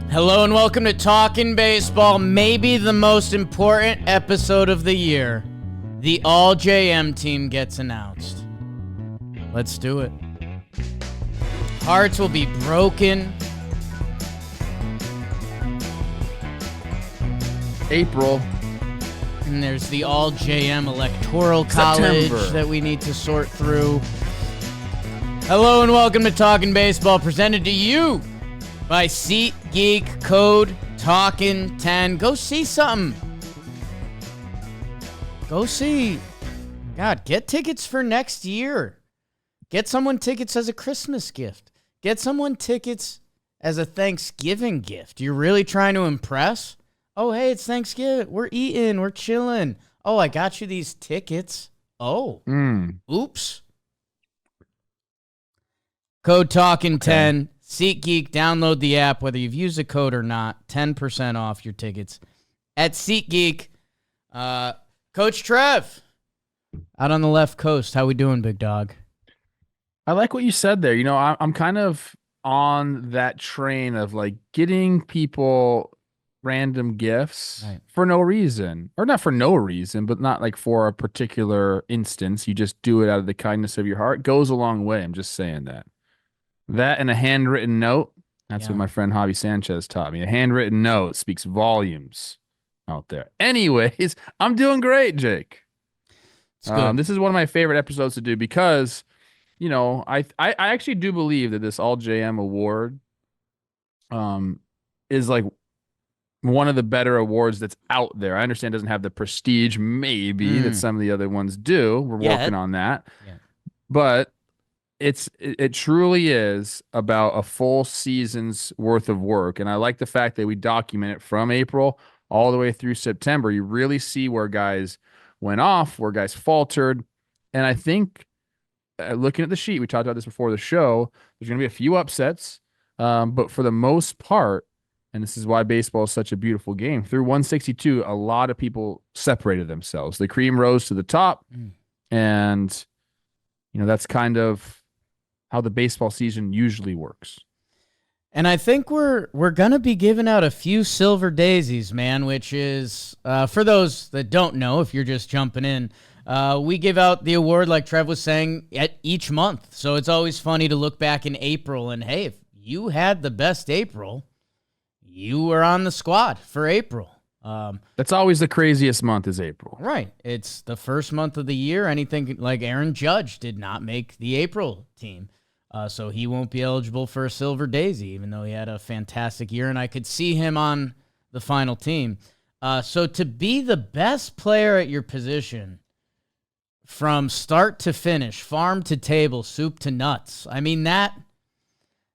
Hello and welcome to Talkin Baseball, maybe the most important episode of the year. The All-JM team gets announced. Let's do it. Hearts will be broken. April. And there's the All-JM Electoral College that we need to sort through. Hello and welcome to Talkin Baseball, presented to you by SeatGeek, code Talkin10. Go see something. Go see. God, get tickets for next year. Get someone tickets as a Christmas gift. Get someone tickets as a Thanksgiving gift. You're really trying to impress? Oh, hey, it's Thanksgiving. We're eating. We're chilling. Oh, I got you these tickets. Oh. Oops. Code Talkin10. Okay. SeatGeek, download the app, whether you've used the code or not. 10% off your tickets at SeatGeek. Coach Trev, out on the left coast. How we doing, big dog? I like what you said there. You know, I'm kind of on that train of like getting people random gifts for no reason, or not for no reason, but not like for a particular instance. You just do it out of the kindness of your heart. Goes a long way. I'm just saying that. That and a handwritten note. That's what my friend Javi Sanchez taught me. A handwritten note speaks volumes out there. Anyways, I'm doing great, Jake. This is one of my favorite episodes to do because, you know, I actually do believe that this All JM award is like one of the better awards that's out there. I understand it doesn't have the prestige maybe that some of the other ones do. We're working on that. Yeah. But it truly is about a full season's worth of work. And I like the fact that we document it from April all the way through September. You really see where guys went off, where guys faltered. And I think looking at the sheet, we talked about this before the show, there's going to be a few upsets. But for the most part, and this is why baseball is such a beautiful game, through 162, a lot of people separated themselves. The cream rose to the top. And, you know, that's kind of how the baseball season usually works. And I think we're going to be giving out a few silver daisies, man, which is, for those that don't know, if you're just jumping in, we give out the award, like Trev was saying, at each month. So it's always funny to look back in April and, hey, if you had the best April, you were on the squad for April. That's always the craziest month is April. Right. It's the first month of the year. Anything like Aaron Judge did not make the April team. So he won't be eligible for a Silver Daisy, even though he had a fantastic year, and I could see him on the final team. So to be the best player at your position from start to finish, farm to table, soup to nuts, I mean, that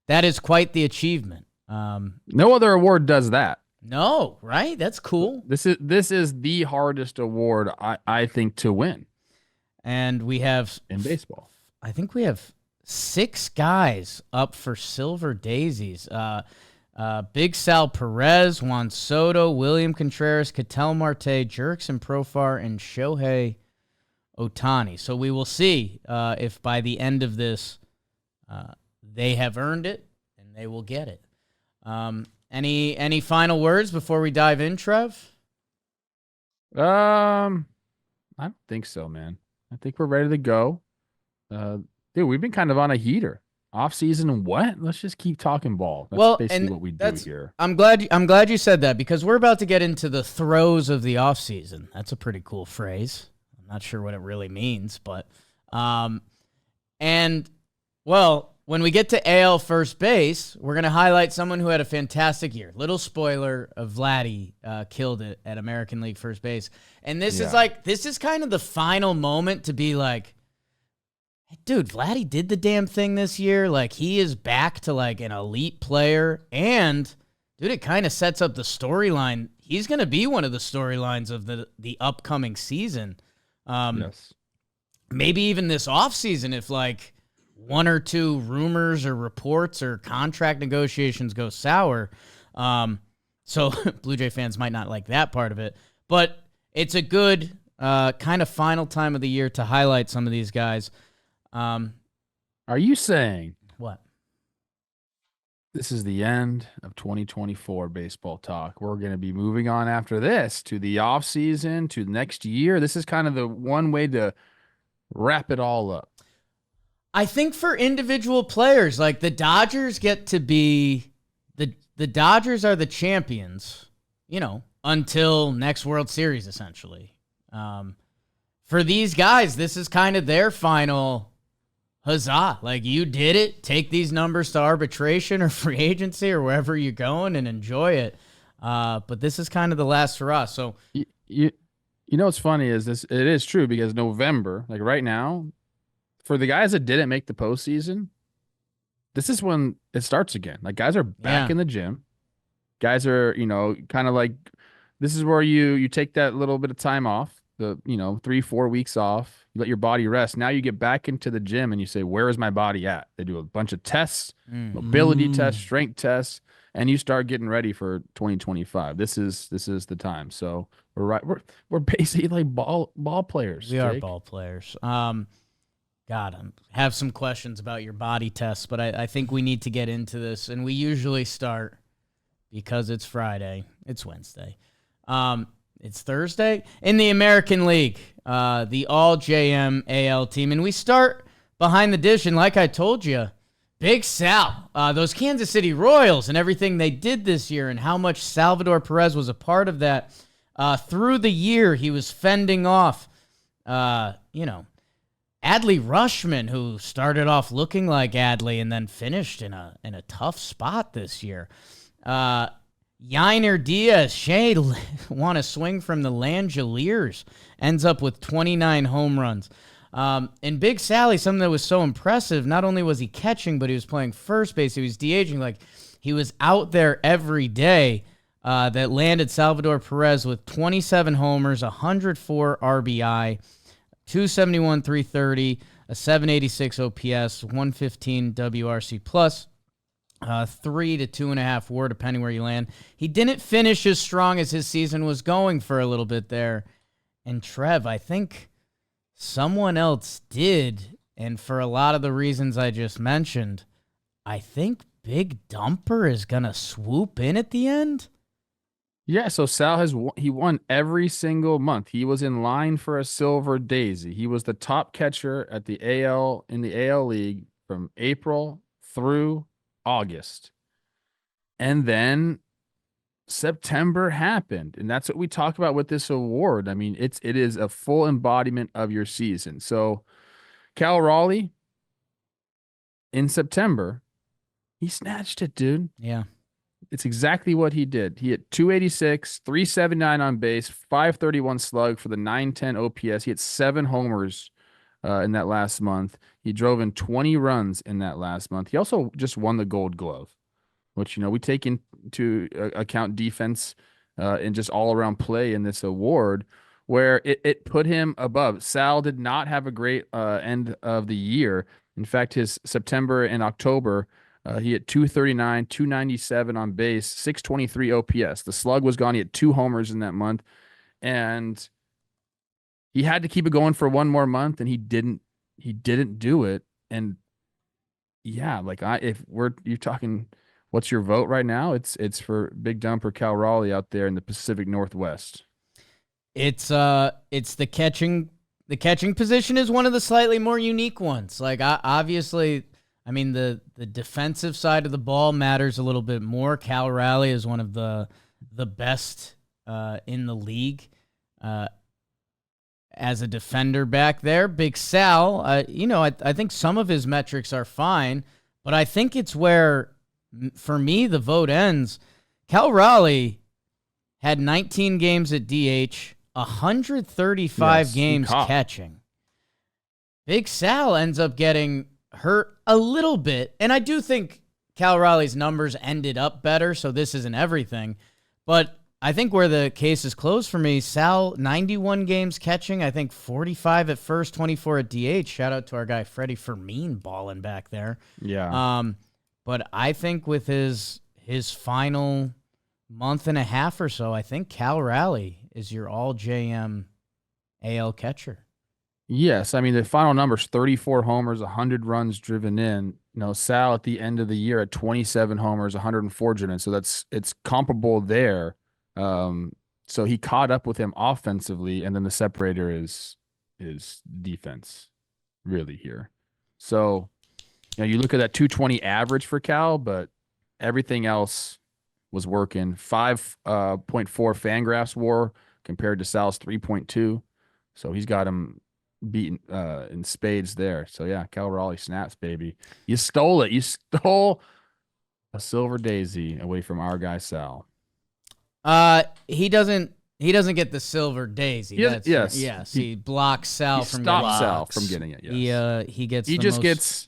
is quite the achievement. No other award does that. No, right? That's cool. This is the hardest award, I think, to win. And we have... in baseball. I think we have 6 guys up for Silver Daisies. Big Sal Perez, Juan Soto, William Contreras, Ketel Marte, Jurickson Profar, and Shohei Ohtani. So we will see if by the end of this they have earned it and they will get it. Any final words before we dive in, Trev? I don't think so, man. I think we're ready to go. Dude, we've been kind of on a heater. Off season, what? Let's just keep talking ball. That's basically what we do here. I'm glad you said that because we're about to get into the throes of the off season. That's a pretty cool phrase. I'm not sure what it really means, but when we get to AL first base, we're going to highlight someone who had a fantastic year. Little spoiler, Vladdy killed it at American League first base. And this is kind of the final moment to be like, dude, Vladdy did the damn thing this year. Like, he is back to, like, an elite player. And, dude, it kind of sets up the storyline. He's going to be one of the storylines of the upcoming season. Yes. Maybe even this offseason if, like, 1 or 2 rumors or reports or contract negotiations go sour. So Blue Jay fans might not like that part of it. But it's a good kind of final time of the year to highlight some of these guys. Are you saying what? This is the end of 2024 baseball talk. We're going to be moving on after this to the off season, to next year. This is kind of the one way to wrap it all up. I think for individual players, like the Dodgers get to be the Dodgers are the champions, until next World Series, essentially. For these guys, this is kind of their final huzzah. Like, you did it. Take these numbers to arbitration or free agency or wherever you're going and enjoy it. But this is kind of the last hurrah. So you know what's funny is this. It is true because November, like right now, for the guys that didn't make the postseason, this is when it starts again. Like guys are back in the gym. Guys are, kind of like this is where you take that little bit of time off, the 3-4 weeks off. You let your body rest. Now you get back into the gym and you say, where is my body at? They do a bunch of tests, mobility tests, strength tests, and you start getting ready for 2025. This is the time. So we're basically like ball players. We are ball players. God, I have some questions about your body tests, but I think we need to get into this. And we usually start, because it's Friday, it's Wednesday, it's Thursday, in the American League, the all-JM AL team. And we start behind the dish, and like I told you, Big Sal, those Kansas City Royals and everything they did this year and how much Salvador Perez was a part of that. Through the year, he was fending off, Adley Rutschman, who started off looking like Adley and then finished in a tough spot this year. Yainer Diaz, Shea want to swing from the Langeliers, ends up with 29 home runs. And Big Sally, something that was so impressive, not only was he catching, but he was playing first base. He was DHing. Like, he was out there every day. That landed Salvador Perez with 27 homers, 104 RBI, 271, 330, a 786 OPS, 115 WRC plus, 3 to 2.5 WAR, depending where you land. He didn't finish as strong as his season was going for a little bit there. And Trev, I think someone else did. And for a lot of the reasons I just mentioned, I think Big Dumper is going to swoop in at the end. Yeah, so Sal he won every single month. He was in line for a silver daisy. He was the top catcher at the in the AL League from April through August. And then September happened, and that's what we talk about with this award. I mean, it is a full embodiment of your season. So Cal Raleigh in September, he snatched it, dude. Yeah. It's exactly what he did. He hit 286, 379 on base, 531 slug for the 910 OPS. He hit 7 homers in that last month. He drove in 20 runs in that last month. He also just won the Gold Glove, which, we take into account defense and just all around play in this award, where it put him above. Sal did not have a great end of the year. In fact, his September and October, he hit 239, 297 on base, 623 OPS. The slug was gone. He had 2 homers in that month, and he had to keep it going for one more month, and he didn't do it. And yeah, like you're talking, what's your vote right now? It's for Big Dumper Cal Raleigh out there in the Pacific Northwest. It's the catching position is one of the slightly more unique ones. Like, obviously, I mean, the defensive side of the ball matters a little bit more. Cal Raleigh is one of the best in the league as a defender back there. Big Sal, I think some of his metrics are fine, but I think it's where, for me, the vote ends. Cal Raleigh had 19 games at DH, 135 games catching. Big Sal ends up getting hurt a little bit, and I do think Cal Raleigh's numbers ended up better, so this isn't everything, but I think where the case is closed for me, Sal, 91 games catching, I think 45 at first, 24 at DH. Shout out to our guy Freddie Fermin balling back there. Yeah. But I think with his final month and a half or so, I think Cal Raleigh is your all-JM AL catcher. Yes, I mean, the final number's 34 homers, 100 runs driven in. Sal at the end of the year at 27 homers, 104 innings. So it's comparable there. So he caught up with him offensively, and then the separator is defense really here. So, you look at that 220 average for Cal, but everything else was working. 5.4 Fangraphs WAR compared to Sal's 3.2. So he's got him beaten in spades there. So yeah, Cal Raleigh snaps, baby. You stole it. You stole a silver daisy away from our guy Sal. He doesn't get the silver daisy. Yes. He blocks Sal from getting Sal from getting it. Yes. He gets. He just gets.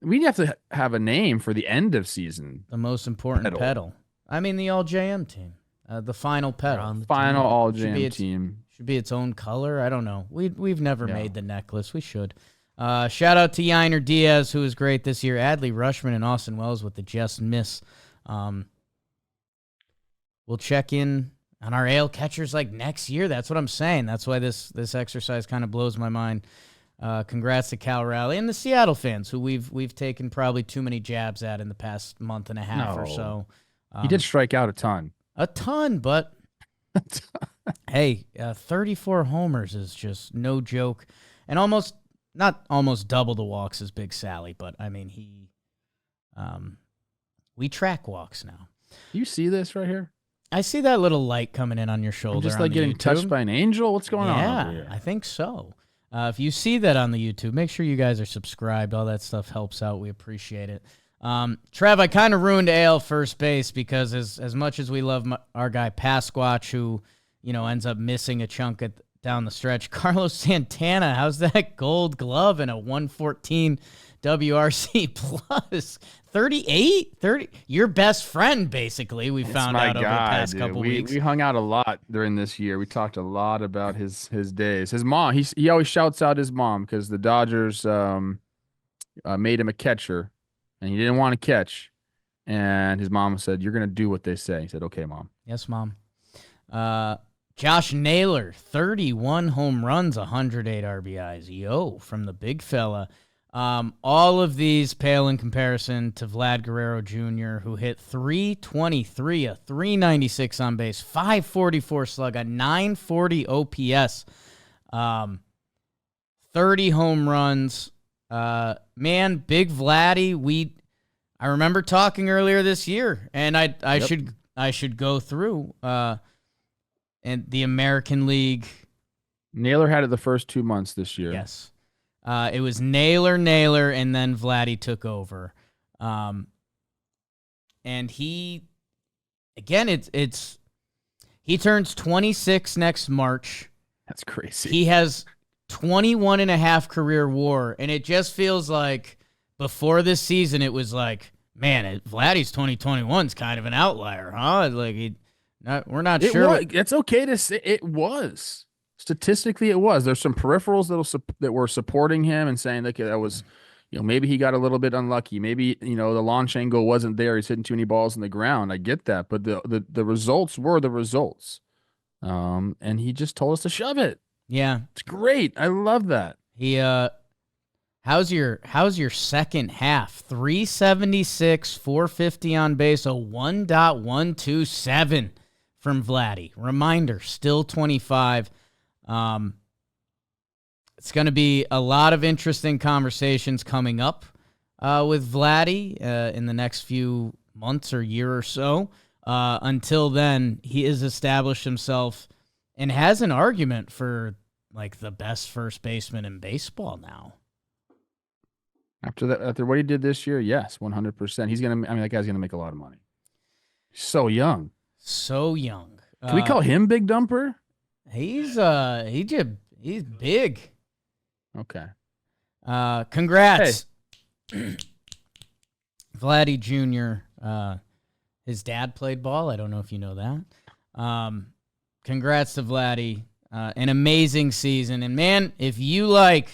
We have to have a name for the end of season. The most important pedal. I mean, the All JM team. The final pedal. The final All JM team. Should be its own color. I don't know. We've never made the necklace. We should. Shout out to Yiner Diaz, who was great this year. Adley Rushman and Austin Wells with the just miss. We'll check in on our AL catchers like next year. That's what I'm saying. That's why this exercise kind of blows my mind. Congrats to Cal Raleigh and the Seattle fans, who we've taken probably too many jabs at in the past month and a half or so. He did strike out a ton. But hey, 34 homers is just no joke, and not almost double the walks as Big Sally, but I mean we track walks now. You see this right here? I see that little light coming in on your shoulder. I'm just like getting touched by an angel. What's going on over here? I think so. If you see that on the YouTube, make sure you guys are subscribed. All that stuff helps out. We appreciate it. Trev, I kind of ruined AL first base because as much as we love our guy Pasquatch, who ends up missing a chunk down the stretch, Carlos Santana, how's that Gold Glove and a 114 WRC plus? 30, your best friend, basically, we found out over the past couple weeks. We hung out a lot during this year. We talked a lot about his days. His mom, he always shouts out his mom because the Dodgers made him a catcher, and he didn't want to catch. And his mom said, "You're going to do what they say." He said, "Okay, Mom." Yes, Mom. Josh Naylor, 31 home runs, 108 RBIs. From the big fella. All of these pale in comparison to Vlad Guerrero Jr., who hit 323, a 396 on base, 544 slug, a 940 OPS, 30 home runs. Man, Big Vladdy, I remember talking earlier this year, and I should go through and the American League. Naylor had it the first 2 months this year. Yes. It was Naylor, and then Vladdy took over. And he turns 26 next March. That's crazy. He has 21 and a half career WAR, and it just feels like before this season, it was like, man, Vladdy's 2021 is kind of an outlier, huh? Like we're not sure. It's okay to say it was. Statistically, it was. There's some peripherals that were supporting him and saying that was, maybe he got a little bit unlucky. Maybe, the launch angle wasn't there. He's hitting too many balls in the ground. I get that. But the results were the results. And he just told us to shove it. Yeah. It's great. I love that. He, how's your second half? 376, 450 on base, a 1.127 from Vladdy. Reminder, still 25. It's going to be a lot of interesting conversations coming up with Vladdy in the next few months or year or so. Until then, he has established himself and has an argument for like the best first baseman in baseball now. After what he did this year, yes, 100%. That guy's gonna make a lot of money. He's so young. Can we call him Big Dumper? He's big. Okay. Congrats. Hey. Vladdy Jr. His dad played ball. I don't know if you know that. Congrats to Vladdy. An amazing season. And man, if you like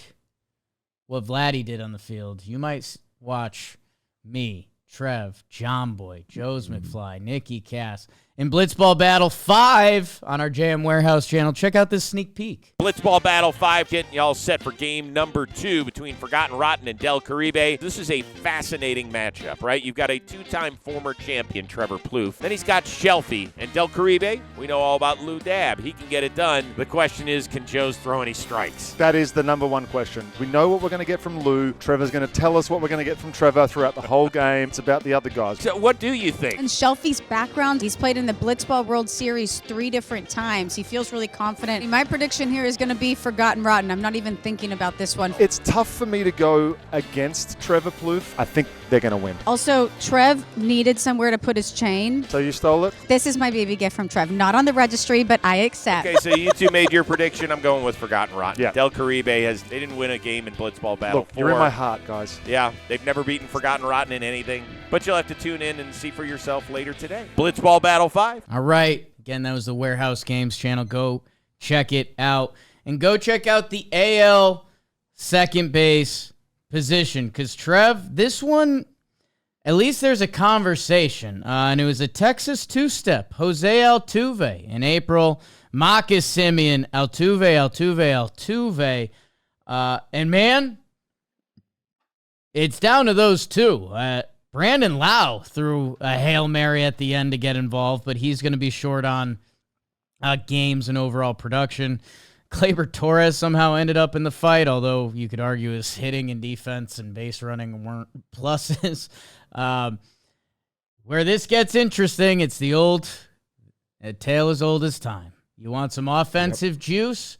what Vladdy did on the field, you might watch me Trev, Jomboy, Joe's McFly, Nikki Cass, in Blitzball Battle 5 on our JM Warehouse channel. Check out this sneak peek. Blitzball Battle 5 getting y'all set for game number 2 between Forgotten Rotten and Del Caribe. This is a fascinating matchup, right? You've got a 2-time former champion, Trevor Plouffe. Then he's got Shelfie. And Del Caribe, we know all about Lou Dab. He can get it done. The question is, can Joe's throw any strikes? That is the number one question. We know what we're going to get from Lou. Trevor's going to tell us what we're going to get from Trevor throughout the whole game. It's about the other guys. So what do you think? And Shelfie's background, he's played in the Blitzball World Series 3 different times. He feels really confident. My prediction here is going to be Forgotten Rotten. I'm not even thinking about this one. It's tough for me to go against Trevor Plouffe. I think they're going to win. Also, Trev needed somewhere to put his chain. So you stole it? This is my baby gift from Trev. Not on the registry, but I accept. Okay, so you two made your prediction. I'm going with Forgotten Rotten. Yeah. Del Caribe they didn't win a game in Blitzball Battle 4. You're in my heart, guys. Yeah, they've never beaten Forgotten Rotten in anything. But you'll have to tune in and see for yourself later today. Blitzball Battle 5. All right. Again, that was the Warehouse Games channel. Go check it out. And go check out the AL second base position. Because, Trev, this one, at least there's a conversation. And it was a Texas two-step. Jose Altuve in April. Marcus Semien, Altuve. And, man, it's down to those two. Brandon Lau threw a Hail Mary at the end to get involved, but he's going to be short on games and overall production. Gleyber Torres somehow ended up in the fight, although you could argue his hitting and defense and base running weren't pluses. Where this gets interesting, it's the old tale as old as time. You want some offensive juice?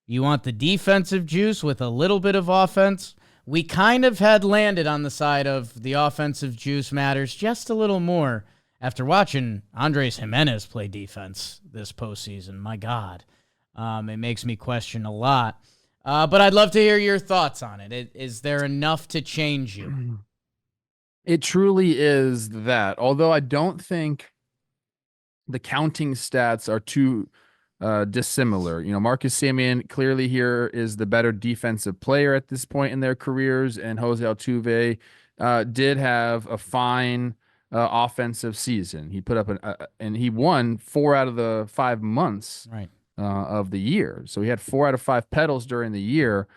You want the defensive juice with a little bit of offense? We kind of had landed on the side of the offensive juice matters just a little more after watching Andres Jimenez play defense this postseason. My God, it makes me question a lot. But I'd love to hear your thoughts on it. Is there enough to change you? It truly is that. Although I don't think the counting stats are too dissimilar. You know, Marcus Semien clearly here is the better defensive player at this point in their careers, and Jose Altuve did have a fine offensive season. He put up and he won 4 out of the 5 months of the year. So he had 4 out of 5 pedals during the year.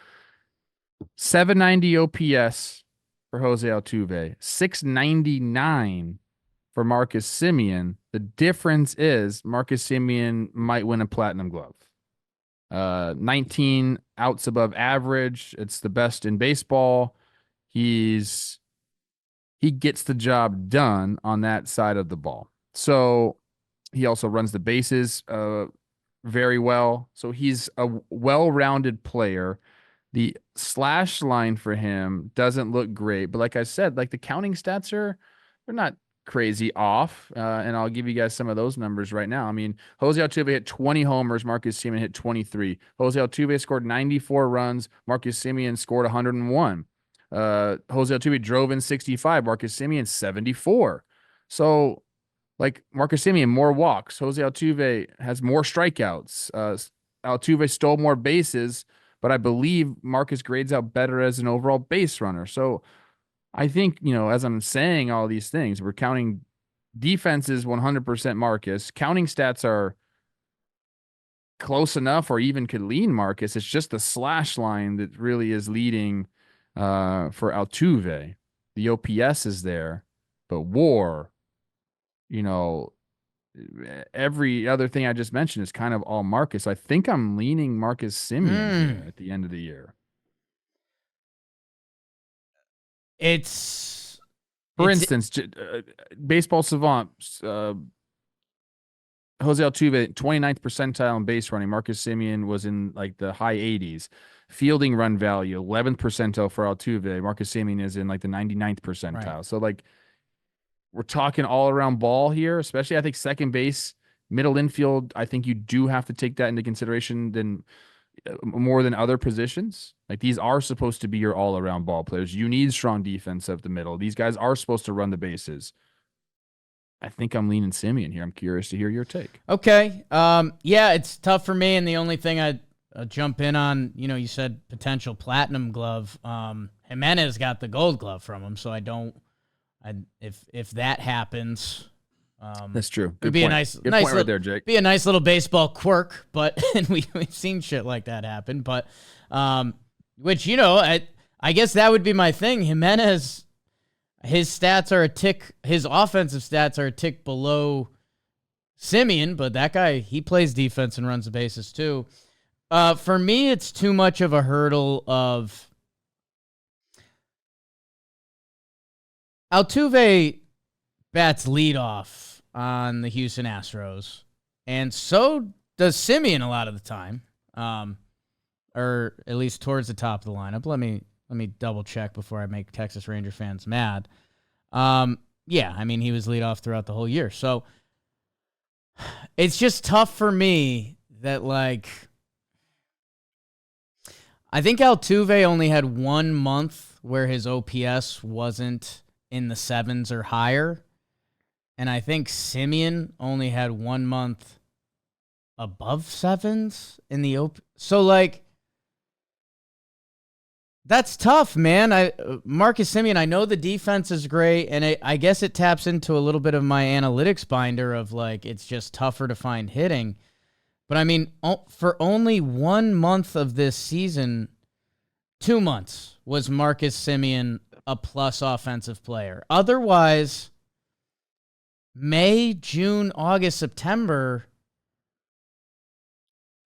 790 OPS for Jose Altuve, 699 for Marcus Semien. The difference is Marcus Semien might win a platinum glove. 19 outs above average. It's the best in baseball. He gets the job done on that side of the ball. So he also runs the bases very well. So he's a well-rounded player. The slash line for him doesn't look great, but like I said, like the counting stats they're not crazy off, and I'll give you guys some of those numbers right now. I mean, Jose Altuve hit 20 homers, Marcus Semien hit 23. Jose Altuve scored 94 runs, Marcus Semien scored 101. Jose Altuve drove in 65, Marcus Semien 74. So, like Marcus Semien, more walks. Jose Altuve has more strikeouts. Altuve stole more bases, but I believe Marcus grades out better as an overall base runner. So I think, you know, as I'm saying all these things, we're counting defenses 100% Marcus. Counting stats are close enough or even could lean Marcus. It's just the slash line that really is leading for Altuve. The OPS is there, but WAR, you know, every other thing I just mentioned is kind of all Marcus. So I think I'm leaning Marcus Semien here at the end of the year. For instance, Baseball Savant, Jose Altuve, 29th percentile in base running. Marcus Semien was in like the high 80s. Fielding run value, 11th percentile for Altuve. Marcus Semien is in like the 99th percentile. Right. So like we're talking all around ball here, especially I think second base, middle infield. I think you do have to take that into consideration more than other positions. Like these are supposed to be your all-around ball players. You need strong defense up the middle. These guys are supposed to run the bases. I think I'm leaning Semien here. I'm curious to hear your take. Okay. Yeah, it's tough for me, and the only thing I'd jump in on, you know, you said potential platinum glove. Jimenez got the gold glove from him, so I don't if that happens, that's true. It'd be a nice point little, right there, Jake. Be a nice little baseball quirk, but and we've seen shit like that happen. But which I guess that would be my thing. Jimenez, his stats are a tick. His offensive stats are a tick below Semien, but that guy, he plays defense and runs the bases too. For me, it's too much of a hurdle of Altuve bats leadoff on the Houston Astros, and so does Semien a lot of the time, or at least towards the top of the lineup. Let me double check before I make Texas Ranger fans mad. Yeah, I mean, he was leadoff throughout the whole year, so it's just tough for me that, like, I think Altuve only had 1 month where his OPS wasn't in the 7s or higher. And I think Semien only had 1 month above 7s in the So, like, that's tough, man. Marcus Semien, I know the defense is great, and I guess it taps into a little bit of my analytics binder of, like, it's just tougher to find hitting. But, I mean, for only 1 month of this season, 2 months was Marcus Semien a plus offensive player. Otherwise, May, June, August, September,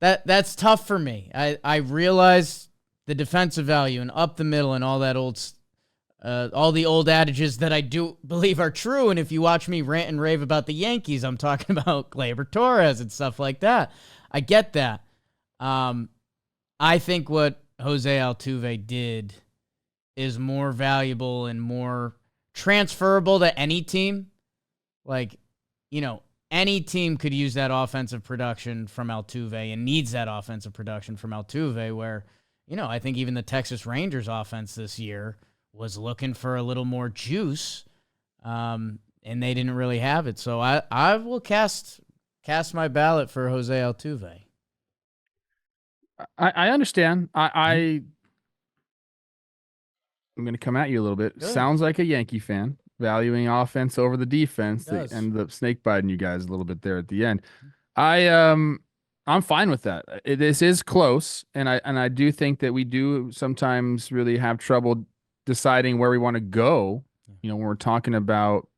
that's tough for me. I realize the defensive value and up the middle and all that all the old adages that I do believe are true. And if you watch me rant and rave about the Yankees, I'm talking about Gleyber Torres and stuff like that. I get that. I think what Jose Altuve did is more valuable and more transferable to any team. Like, any team could use that offensive production from Altuve and needs that offensive production from Altuve, where, I think even the Texas Rangers offense this year was looking for a little more juice, and they didn't really have it. So I will cast my ballot for Jose Altuve. I understand. I'm going to come at you a little bit. Good. Sounds like a Yankee fan, valuing offense over the defense. They Does. ended up snake biting you guys a little bit there at the end. I'm fine with that. This is close, and I do think that we do sometimes really have trouble deciding where we want to go. When we're talking about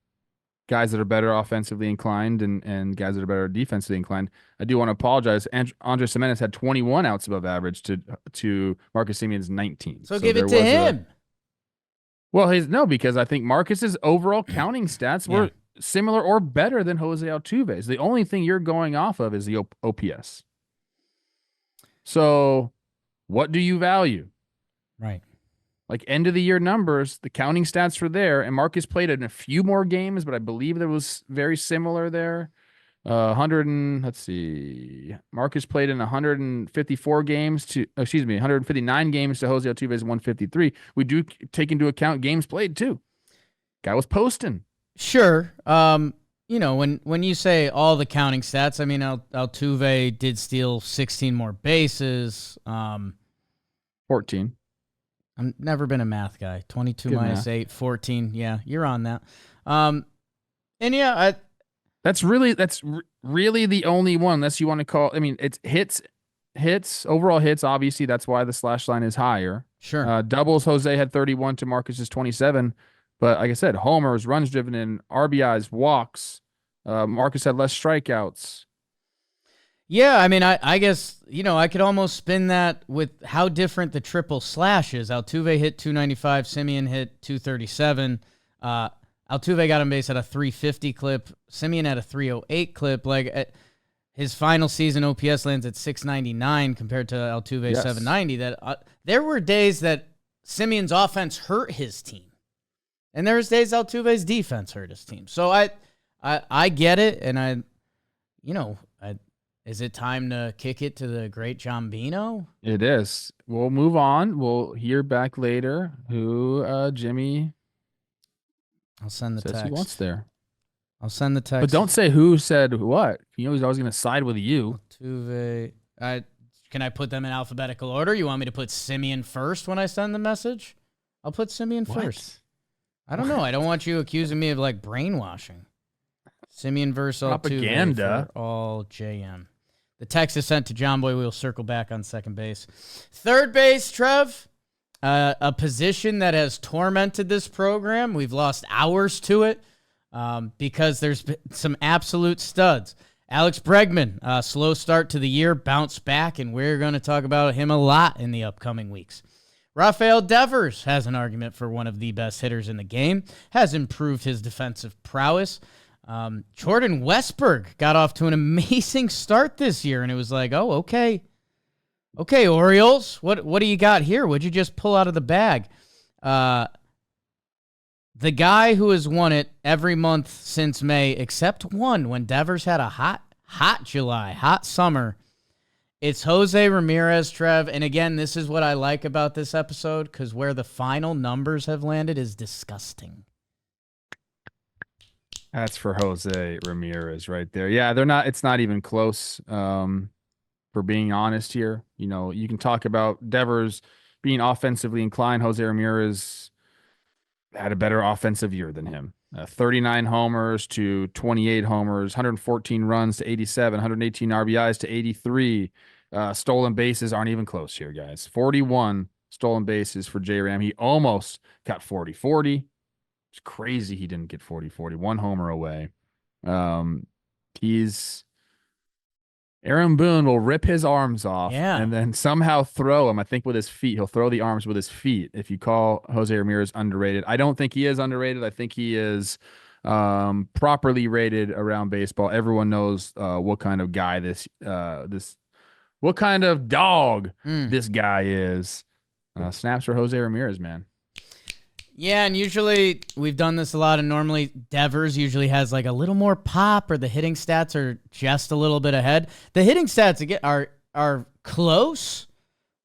guys that are better offensively inclined and guys that are better defensively inclined. I do want to apologize. Andres Gimenez had 21 outs above average to Marcus Semien's 19. So give it to him. Well, because I think Marcus's overall counting stats were similar or better than Jose Altuve's. The only thing you're going off of is the OPS. So what do you value? Right. Like end of the year numbers, the counting stats were there, and Marcus played in a few more games, but I believe there was very similar there. Let's see. Marcus played in 159 games to Jose Altuve's 153. We do take into account games played too. Guy was posting. Sure. When you say all the counting stats, I mean, Altuve did steal 16 more bases. 14. I've never been a math guy. 22 Good minus math. 8, 14. Yeah, you're on that. That's really the only one, unless you want to call. I mean, it's hits, overall hits. Obviously, that's why the slash line is higher. Sure. Doubles, Jose had 31 to Marcus's 27. But like I said, homers, runs driven in, RBIs, walks. Marcus had less strikeouts. Yeah, I mean, I guess, I could almost spin that with how different the triple slash is. Altuve hit 295, Semien hit 237. Altuve got on base at a 350 clip. Semien at a 308 clip. Like, his final season OPS lands at 699 compared to Altuve's 790. That there were days that Semien's offense hurt his team. And there's days Altuve's defense hurt his team. So I get it, and is it time to kick it to the great Jombino? It is. We'll move on. We'll hear back later who Jimmy I'll send the says text. he wants there. I'll send the text. But don't say who said what. He's always going to side with you. Altuve. Can I put them in alphabetical order? You want me to put Semien first when I send the message? I'll put Semien first. I don't know. I don't want you accusing me of like brainwashing. Simeon versus propaganda for all JM. The text is sent to Jomboy. We'll circle back on second base. Third base, Trev. A position that has tormented this program. We've lost hours to it because there's been some absolute studs. Alex Bregman, slow start to the year, bounced back, and we're going to talk about him a lot in the upcoming weeks. Rafael Devers has an argument for one of the best hitters in the game, has improved his defensive prowess. Jordan Westberg got off to an amazing start this year, and it was like, oh, okay. Okay, Orioles, what do you got here? What'd you just pull out of the bag? The guy who has won it every month since May, except one, when Devers had a hot July, hot summer. It's Jose Ramirez, Trev. And again, this is what I like about this episode, because where the final numbers have landed is disgusting. That's for Jose Ramirez right there. Yeah, it's not even close. For being honest here, you can talk about Devers being offensively inclined. Jose Ramirez had a better offensive year than him. 39 homers to 28 homers, 114 runs to 87, 118 RBIs to 83. Stolen bases aren't even close here, guys. 41 stolen bases for J-Ram. He almost got 40-40. It's crazy he didn't get 40-40. One homer away. Aaron Boone will rip his arms off and then somehow throw him, I think, with his feet. He'll throw the arms with his feet if you call Jose Ramirez underrated. I don't think he is underrated. I think he is properly rated around baseball. Everyone knows what kind of guy what kind of dog this guy is. Snaps for Jose Ramirez, man. Yeah, and usually we've done this a lot, and normally Devers usually has like a little more pop, or the hitting stats are just a little bit ahead. The hitting stats again are close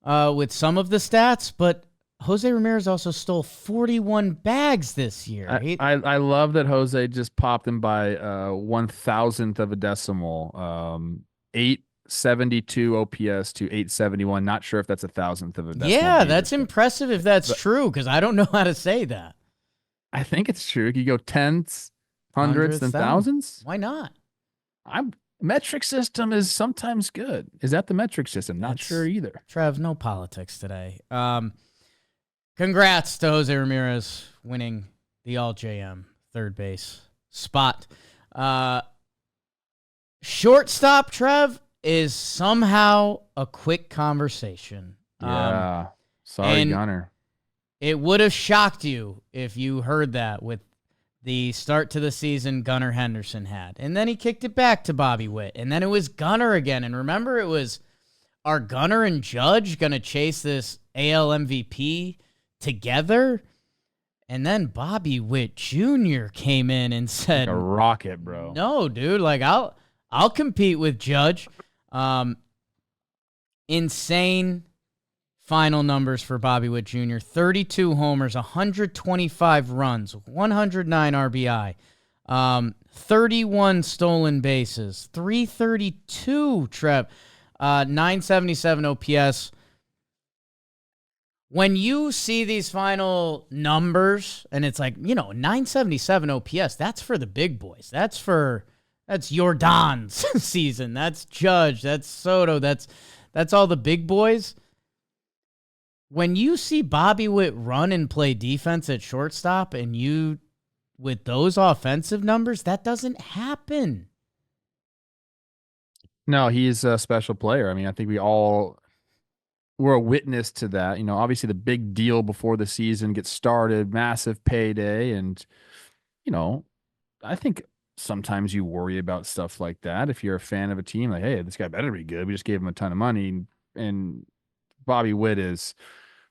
with some of the stats, but Jose Ramirez also stole 41 bags this year. I love that Jose just popped him by 1,000th of a decimal. 872 OPS to 871. Not sure if that's 1,000th of a decimal. Yeah, that's impressive if that's true, because I don't know how to say that. I think it's true. You go tenths, hundreds, and thousands. Why not? Metric system is sometimes good. Is that the metric system? Not sure either. Trev, no politics today. Congrats to Jose Ramirez winning the All-JM third base spot. Shortstop, Trev, is somehow a quick conversation. Yeah. Sorry, Gunner. It would have shocked you if you heard that with the start to the season Gunnar Henderson had. And then he kicked it back to Bobby Witt. And then it was Gunnar again. And remember, it was, are Gunnar and Judge going to chase this AL MVP together? And then Bobby Witt Jr. came in and said, like a rocket, bro. No, dude, like I'll compete with Judge. Insane final numbers for Bobby Witt Jr. 32 homers, 125 runs, 109 RBI, 31 stolen bases, 332 Trev, 977 OPS. When you see these final numbers, and it's like, 977 OPS, that's for the big boys. That's Jordan's season. That's Judge. That's Soto. That's all the big boys. When you see Bobby Witt run and play defense at shortstop, and you, with those offensive numbers, that doesn't happen. No, he's a special player. I mean, I think we all were a witness to that. Obviously the big deal before the season gets started, massive payday. And, I think sometimes you worry about stuff like that. If you're a fan of a team, like, hey, this guy better be good. We just gave him a ton of money. And Bobby Witt is,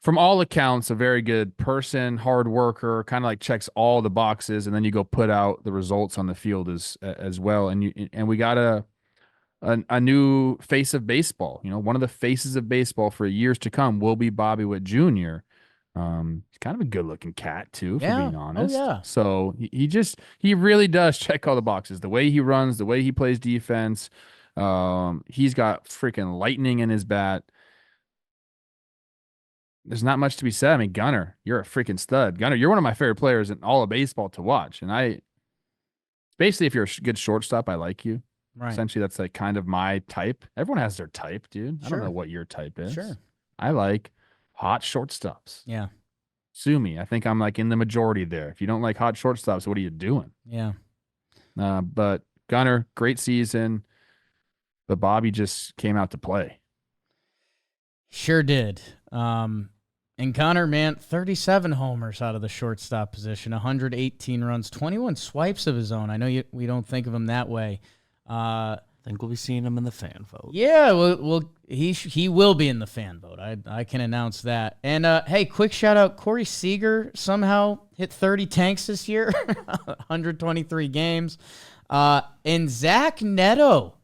from all accounts, a very good person, hard worker, kind of like checks all the boxes. And then you go put out the results on the field as well. And we got a new face of baseball. One of the faces of baseball for years to come will be Bobby Witt Jr. He's kind of a good-looking cat too, for being honest. Oh, yeah. So he really does check all the boxes. The way he runs, the way he plays defense. He's got freaking lightning in his bat. there's not much to be said. I mean, Gunnar, you're a freaking stud. Gunnar, you're one of my favorite players in all of baseball to watch. And basically, if you're a good shortstop, I like you. Right. Essentially, that's like kind of my type. Everyone has their type, dude. I don't Sure. know what your type is. Sure. I like hot shortstops. Yeah. Sue me. I think I'm like in the majority there. If you don't like hot shortstops, what are you doing? Yeah. But Gunnar, great season. But Bobby just came out to play. Sure did. And Connor, man, 37 homers out of the shortstop position, 118 runs, 21 swipes of his own. I know we don't think of him that way. I think we'll be seeing him in the fan vote. Yeah, well, he will be in the fan vote. I can announce that. And hey, quick shout out, Corey Seager somehow hit 30 tanks this year, 123 games. And Zach Neto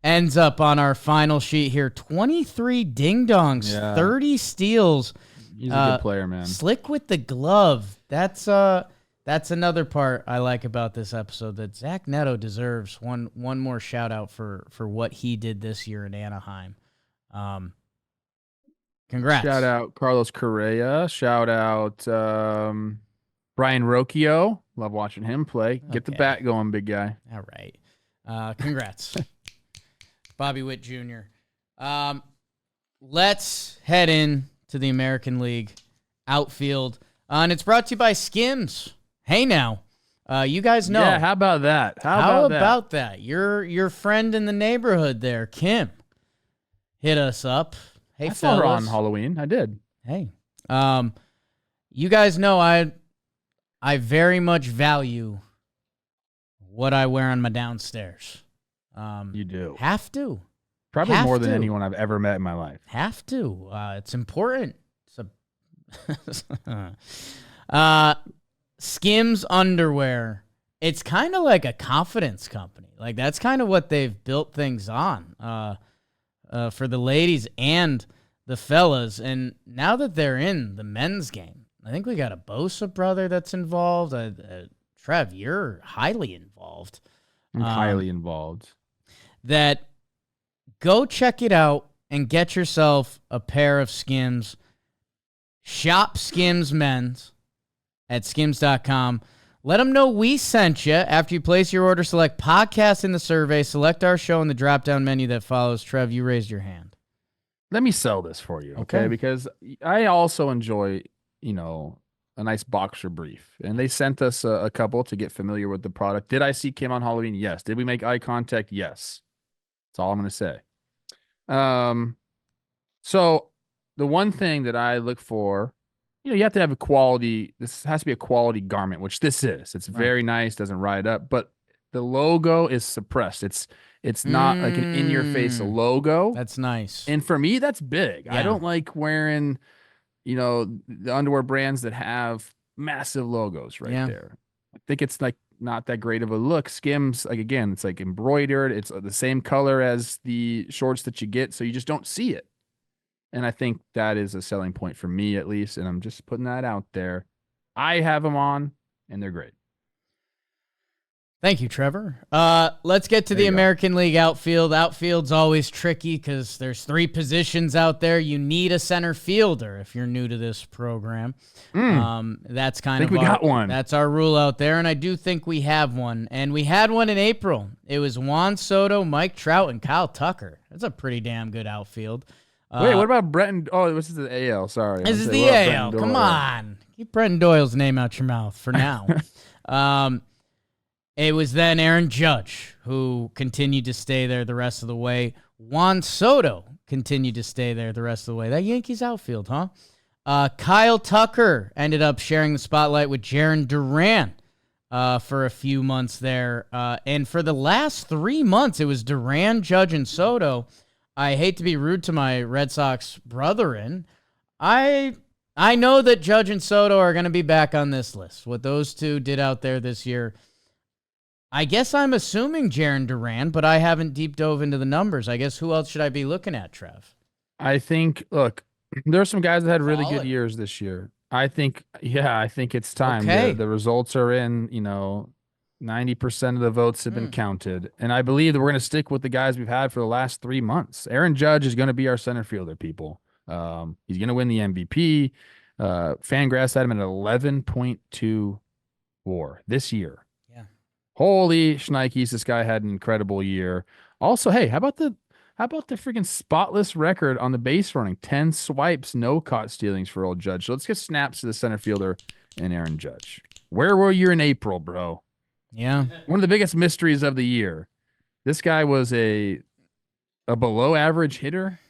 ends up on our final sheet here, 23 ding-dongs, 30 steals. He's a good player, man. Slick with the glove. That's another part I like about this episode, that Zach Neto deserves one more shout out for what he did this year in Anaheim. Congrats. Shout out Carlos Correa. Shout out Brian Rocchio. Love watching him play. Get the bat going, big guy. All right. Congrats. Bobby Witt Jr. Let's head in to the American League Outfield. And it's brought to you by Skims. Hey now. You guys know. Yeah, how about that? How about that? Your friend in the neighborhood there, Kim, hit us up. Hey, I saw her on Halloween. I did. Hey. You guys know I very much value what I wear on my downstairs. You do. Have to. Probably Have more than to. anyone I've ever met in my life. Have to. It's important. Skims underwear. It's kind of like a confidence company. Like, that's kind of what they've built things on for the ladies and the fellas. And now that they're in the men's game, I think we got a Bosa brother that's involved. Trev, you're highly involved. I'm highly involved. That go check it out and get yourself a pair of Skims. Shop Skims Men's at skims.com. Let them know we sent you. After you place your order, select podcast in the survey. Select our show in the drop-down menu that follows. Trev, you raised your hand. Let me sell this for you, okay? Because I also enjoy, a nice boxer brief. And they sent us a couple to get familiar with the product. Did I see Kim on Halloween? Yes. Did we make eye contact? Yes. That's all I'm going to say. So the one thing that I look for, you have to have this has to be a quality garment, which this is. It's very nice, doesn't ride up, but the logo is suppressed. It's not like an in-your-face logo. That's nice. And for me, that's big. Yeah. I don't like wearing, the underwear brands that have massive logos there. I think it's like not that great of a look. Skims, like, again, it's like embroidered. It's the same color as the shorts that you get, so you just don't see it. And I think that is a selling point for me, at least. And I'm just putting that out there. I have them on, and they're great. Thank you, Trevor. Let's get to the American League outfield. Outfield's always tricky because there's 3 positions out there. You need a center fielder if you're new to this program. That's kind of we got one. That's our rule out there, and I do think we have one. And we had one in April. It was Juan Soto, Mike Trout, and Kyle Tucker. That's a pretty damn good outfield. Wait, what about Brenton? Oh, this is the AL. Sorry. This is the AL. Come on. Keep Brenton Doyle's name out your mouth for now. It was then Aaron Judge who continued to stay there the rest of the way. Juan Soto continued to stay there the rest of the way. That Yankees outfield, huh? Kyle Tucker ended up sharing the spotlight with Jarren Duran for a few months there. And for the last 3 months, it was Duran, Judge, and Soto. I hate to be rude to my Red Sox brethren. I know that Judge and Soto are going to be back on this list. What those two did out there this year, I guess I'm assuming Jarren Duran, but I haven't deep dove into the numbers. I guess who else should I be looking at, Trev? I think, look, there's some guys that had really good years this year. I think it's time. Okay. The results are in, 90% of the votes have been counted. And I believe that we're going to stick with the guys we've had for the last 3 months. Aaron Judge is going to be our center fielder, people. He's going to win the MVP. Fangraphs had him at 11.2 WAR this year. Yeah. Holy shnikes, this guy had an incredible year. Also, hey, how about the freaking spotless record on the base running? 10 swipes, no caught stealings for old Judge. So let's get snaps to the center fielder and Aaron Judge. Where were you in April, bro? Yeah. One of the biggest mysteries of the year. This guy was a below average hitter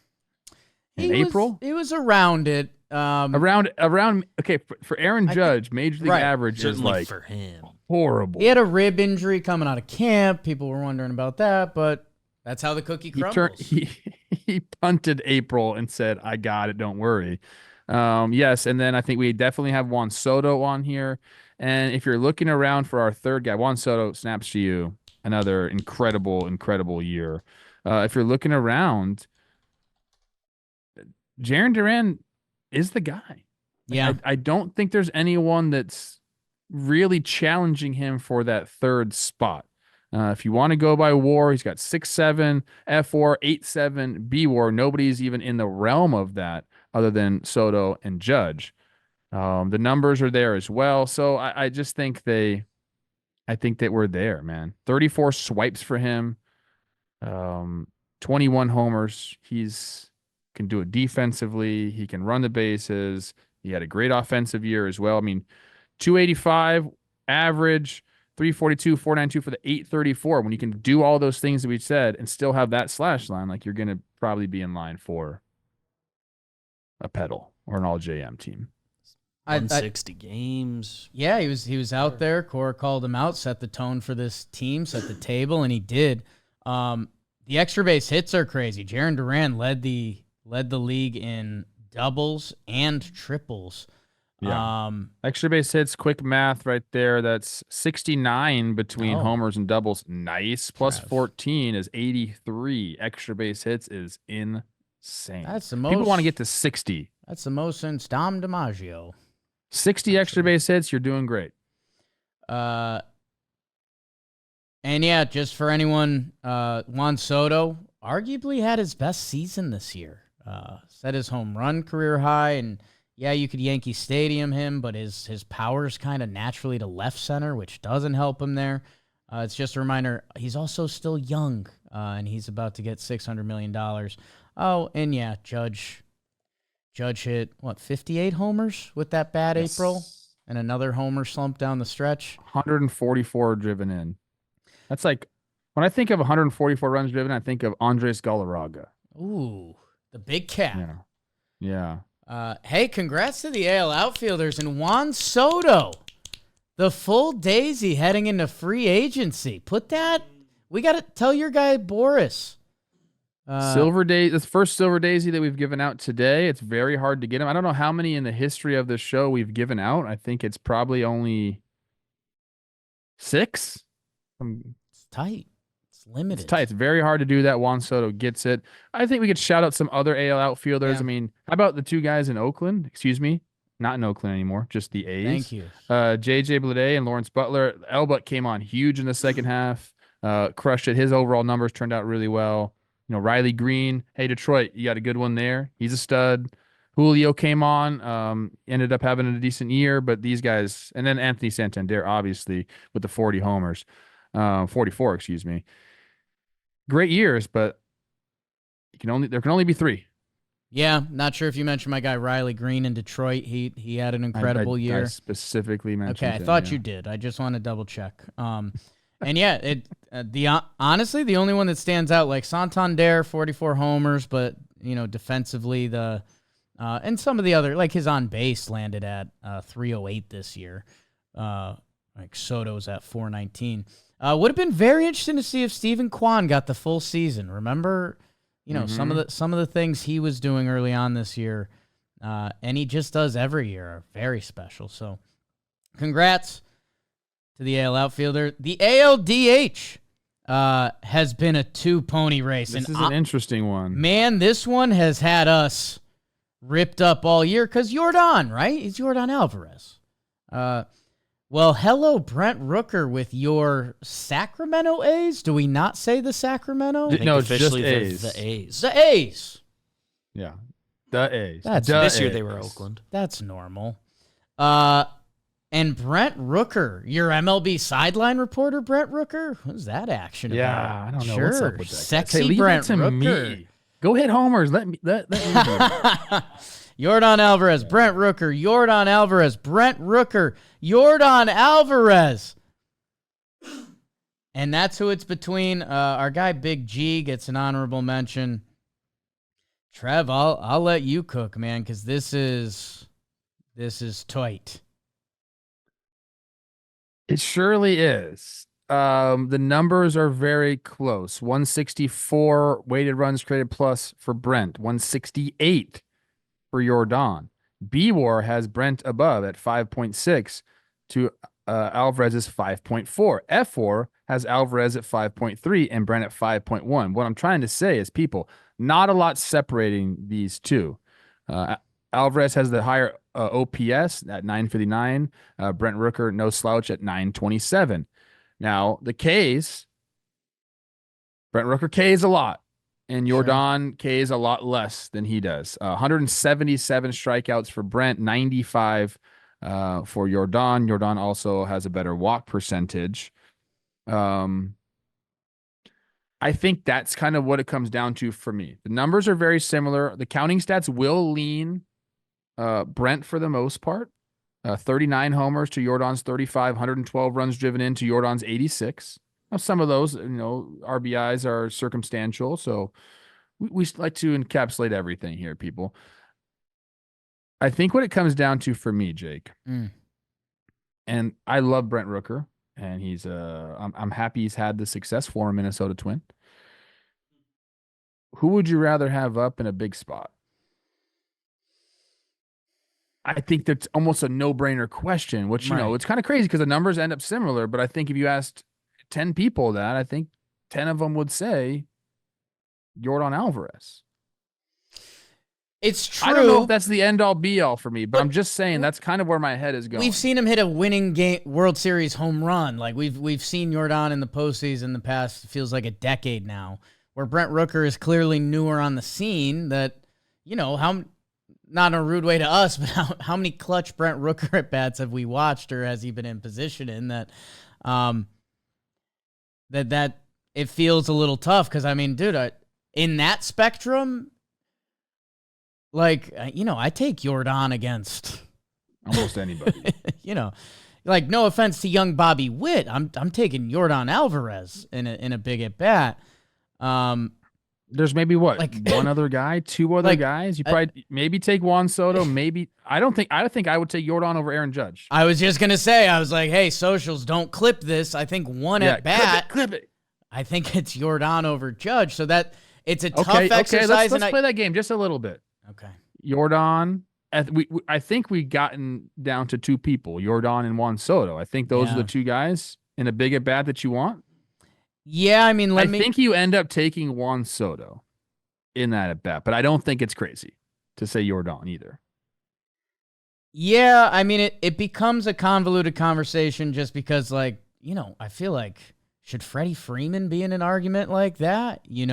in April. He was around it. Around okay, for Aaron Judge, major league average is like for him. Horrible. He had a rib injury coming out of camp. People were wondering about that, but that's how the cookie crumbles. He punted April and said, "I got it, don't worry." Yes, and then I think we definitely have Juan Soto on here. And if you're looking around for our third guy, Juan Soto snaps to you. Another incredible year. If you're looking around, Jarren Duran is the guy. Yeah. I don't think there's anyone that's really challenging him for that third spot. If you want to go by WAR, he's got 6.7 F4, 8.7 B WAR. Nobody's even in the realm of that other than Soto and Judge. The numbers are there as well. So I just think I think that we're there, man. 34 swipes for him. 21 homers. He's can do it defensively. He can run the bases. He had a great offensive year as well. I mean, 285 average, 342, 492 for the 834. When you can do all those things that we said and still have that slash line, like you're going to probably be in line for a pedal or an all JM team. 160 games. Yeah, he was out there. Cora called him out, set the tone for this team, set the table, and he did. The extra base hits are crazy. Jarren Duran led the league in doubles and triples. Yeah. Extra base hits, quick math right there. That's 69 between homers and doubles. Nice. Plus 14 is 83. Extra base hits is insane. That's the most. People want to get to 60. That's the most since Dom DiMaggio. 60 extra base hits, you're doing great. And yeah, just for anyone, Juan Soto arguably had his best season this year. Set his home run career high, and yeah, you could Yankee Stadium him, but his power's kind of naturally to left center, which doesn't help him there. It's just a reminder, he's also still young, and he's about to get $600 million. Oh, and yeah, Judge hit, 58 homers with that bad April, and another homer slump down the stretch. 144 driven in. That's like, when I think of 144 runs driven, I think of Andres Galarraga. Ooh, the big cat. Yeah. Hey, congrats to the AL outfielders and Juan Soto, the full daisy heading into free agency. We got to tell your guy Boris. Silver Daisy, this first Silver Daisy that we've given out today. It's very hard to get him. I don't know how many in the history of the show we've given out. I think it's probably only 6. It's tight. It's limited. It's tight. It's very hard to do that. Juan Soto gets it. I think we could shout out some other AL outfielders. Yeah. I mean, how about the two guys in Oakland? Excuse me. Not in Oakland anymore, just the A's. Thank you. JJ Bleday and Lawrence Butler. Elbutt came on huge in the second half. Crushed it. His overall numbers turned out really well. Riley Green. Hey, Detroit, you got a good one there. He's a stud. Julio came on, ended up having a decent year, but these guys, and then Anthony Santander, obviously, with the 40 homers, 44, excuse me. Great years, but there can only be 3. Yeah, not sure if you mentioned my guy Riley Green in Detroit. He had an incredible year. I specifically mentioned. Okay, I thought you did. I just want to double check. And yeah, honestly, the only one that stands out, like Santander, 44 homers, but defensively and some of the other, like his on base landed at 308 this year. Like Soto's at 419. Would have been very interesting to see if Stephen Kwan got the full season. Remember, some of the things he was doing early on this year, and he just does every year are very special. So, congrats to the AL outfielder. The ALDH has been a 2-pony race. This is an interesting one. Man, this one has had us ripped up all year because Yordan, right? It's Yordan Alvarez. Well, hello, Brent Rooker with your Sacramento A's. Do we not say the Sacramento? No, it's just officially A's. the A's. The A's. Yeah. The A's. This year they were Oakland. That's normal. And Brent Rooker, your MLB sideline reporter, Brent Rooker? What's that action about? Yeah, I don't know sure. what's up with that. Sexy leave Brent it to Rooker. me. Go hit homers. Let me. Yordan Alvarez, Brent Rooker, Yordan Alvarez, Brent Rooker, Yordan Alvarez. And that's who it's between. Our guy Big G gets an honorable mention. Trev, I'll let you cook, man, because this is tight. It surely is. The numbers are very close. 164 weighted runs created plus for Brent. 168 for Yordan. B-War has Brent above at 5.6 to Alvarez's 5.4. F-War has Alvarez at 5.3 and Brent at 5.1. What I'm trying to say is, people, not a lot separating these two. Alvarez has the higher OPS at 959. Brent Rooker, no slouch, at 927. Now, the Ks, Brent Rooker Ks a lot, and Yordan Ks a lot less than he does. 177 strikeouts for Brent, 95 for Yordan. Yordan also has a better walk percentage. I think that's kind of what it comes down to for me. The numbers are very similar. The counting stats will lean Brent for the most part. 39 homers to Yordan's 35, 112 runs driven in to Yordan's 86. Now, some of those, RBIs are circumstantial, so we like to encapsulate everything here, people. I think what it comes down to for me, Jake, and I love Brent Rooker, and he's I'm happy he's had the success for a Minnesota Twin. Who would you rather have up in a big spot? I think that's almost a no-brainer question, which, it's kind of crazy because the numbers end up similar, but I think if you asked 10 people that, I think 10 of them would say Yordan Alvarez. It's true. I don't know if that's the end-all, be-all for me, but I'm just saying that's kind of where my head is going. We've seen him hit a winning World Series home run. Like, we've seen Yordan in the postseason in the past, feels like a decade now, where Brent Rooker is clearly newer on the scene that, not in a rude way to us, but how many clutch Brent Rooker at bats have we watched, or has he been in position in that that it feels a little tough? Because, I mean, dude, in that spectrum, like, I take Yordan against almost anybody. Like, no offense to young Bobby Witt, I'm taking Yordan Alvarez in a big at bat. There's maybe one other guy, two other guys. You probably maybe take Juan Soto. Maybe I think I would take Yordan over Aaron Judge. I was just gonna say, I was like, hey, socials, don't clip this. I think at bat, clip it. I think it's Yordan over Judge. So that it's a tough Okay, exercise. let's play that game just a little bit. Okay, Yordan. I think we've gotten down to two people, Yordan and Juan Soto. I think those are the two guys in a big at bat that you want. Yeah, I mean, I think you end up taking Juan Soto in that at bat, but I don't think it's crazy to say Yordan either. Yeah, I mean, it becomes a convoluted conversation just because, I feel like, should Freddie Freeman be in an argument like that? He's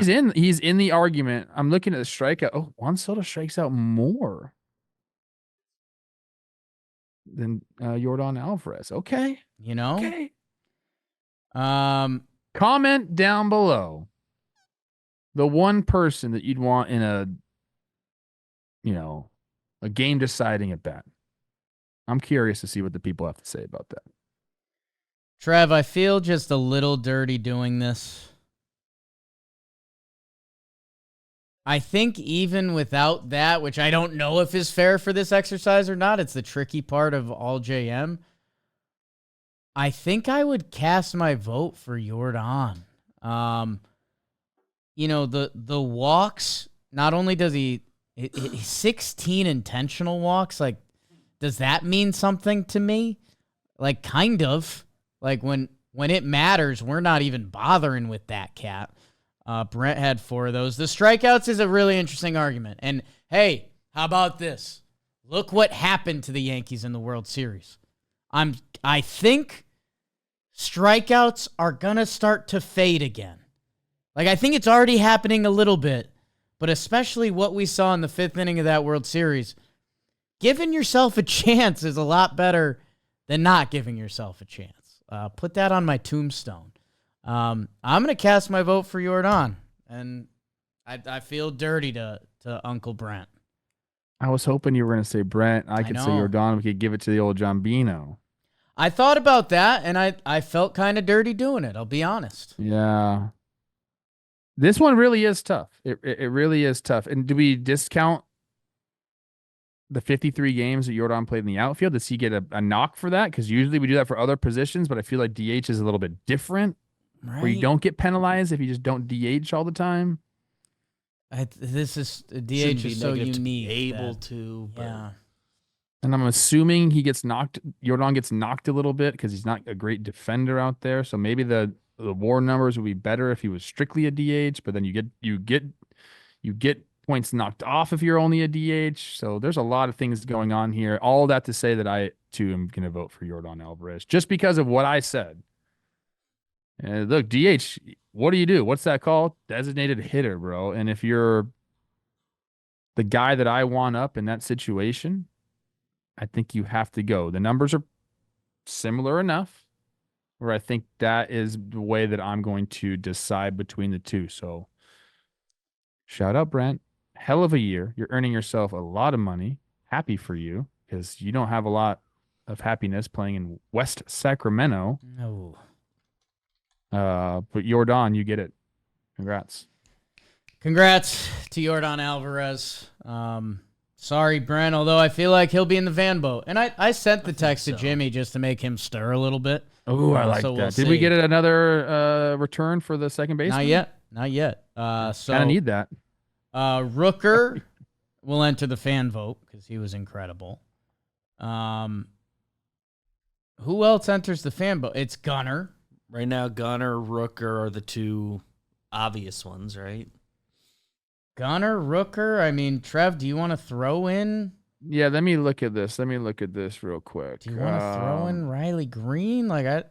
in the argument. I'm looking at the strikeout. Oh, Juan Soto strikes out more than Yordan Alvarez. Okay. Okay. Comment down below the one person that you'd want in a game deciding at bat. I'm curious to see what the people have to say about that. Trev, I feel just a little dirty doing this. I think even without that, which I don't know if is fair for this exercise or not, it's the tricky part of all JM. I think I would cast my vote for Yordan. The walks, not only does he 16 intentional walks, like, does that mean something to me? Like, kind of. Like, when it matters, we're not even bothering with that cat. Brent had 4 of those. The strikeouts is a really interesting argument. And, hey, how about this? Look what happened to the Yankees in the World Series. I think strikeouts are going to start to fade again. Like, I think it's already happening a little bit, but especially what we saw in the 5th inning of that World Series, giving yourself a chance is a lot better than not giving yourself a chance. Put that on my tombstone. I'm going to cast my vote for Jordan, and I feel dirty to Uncle Brent. I was hoping you were going to say Brent. I could say Jordan. We could give it to the old Jombino. I thought about that, and I felt kind of dirty doing it, I'll be honest. Yeah. This one really is tough. It really is tough. And do we discount the 53 games that Jordan played in the outfield? Does he get a knock for that? Because usually we do that for other positions, but I feel like DH is a little bit different. Right. Where you don't get penalized if you just don't DH all the time. This is DH is so unique. Able to, but... yeah. And I'm assuming Jordan gets knocked a little bit because he's not a great defender out there. So maybe the WAR numbers would be better if he was strictly a DH. But then you get points knocked off if you're only a DH. So there's a lot of things going on here. All that to say that I too am going to vote for Jordan Alvarez just because of what I said. Look, DH, what do? What's that called? Designated hitter, bro. And if you're the guy that I want up in that situation, I think you have to go. The numbers are similar enough where I think that is the way that I'm going to decide between the two. So shout out, Brent. Hell of a year. You're earning yourself a lot of money. Happy for you because you don't have a lot of happiness playing in West Sacramento. No. But Jordan, you get it. Congrats to Jordan Alvarez. Sorry, Brent, although I feel like he'll be in the van boat. And I sent the text to Jimmy just to make him stir a little bit. Oh, I like that. Did we get another return for the second baseman? Not yet. So kind of need that. Rooker will enter the fan vote because he was incredible. Who else enters the fan vote? It's Gunnar. Right now, Gunnar, Rooker are the two obvious ones, right? Gunnar, Rooker. I mean, Trev, do you want to throw in? Yeah, let me look at this. Real quick. Do you want to throw in Riley Green? Like I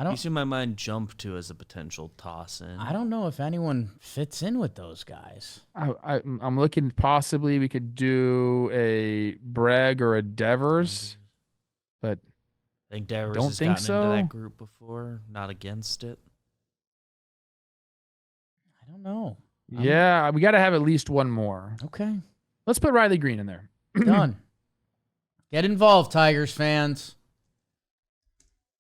don't. You see my mind jump to as a potential toss in. I don't know if anyone fits in with those guys. I'm looking. Possibly we could do a Bragg or a Devers, but. I think Devers has gotten into that group before, not against it. I don't know. Yeah, we got to have at least one more. Okay. Let's put Riley Green in there. Done. Get involved, Tigers fans.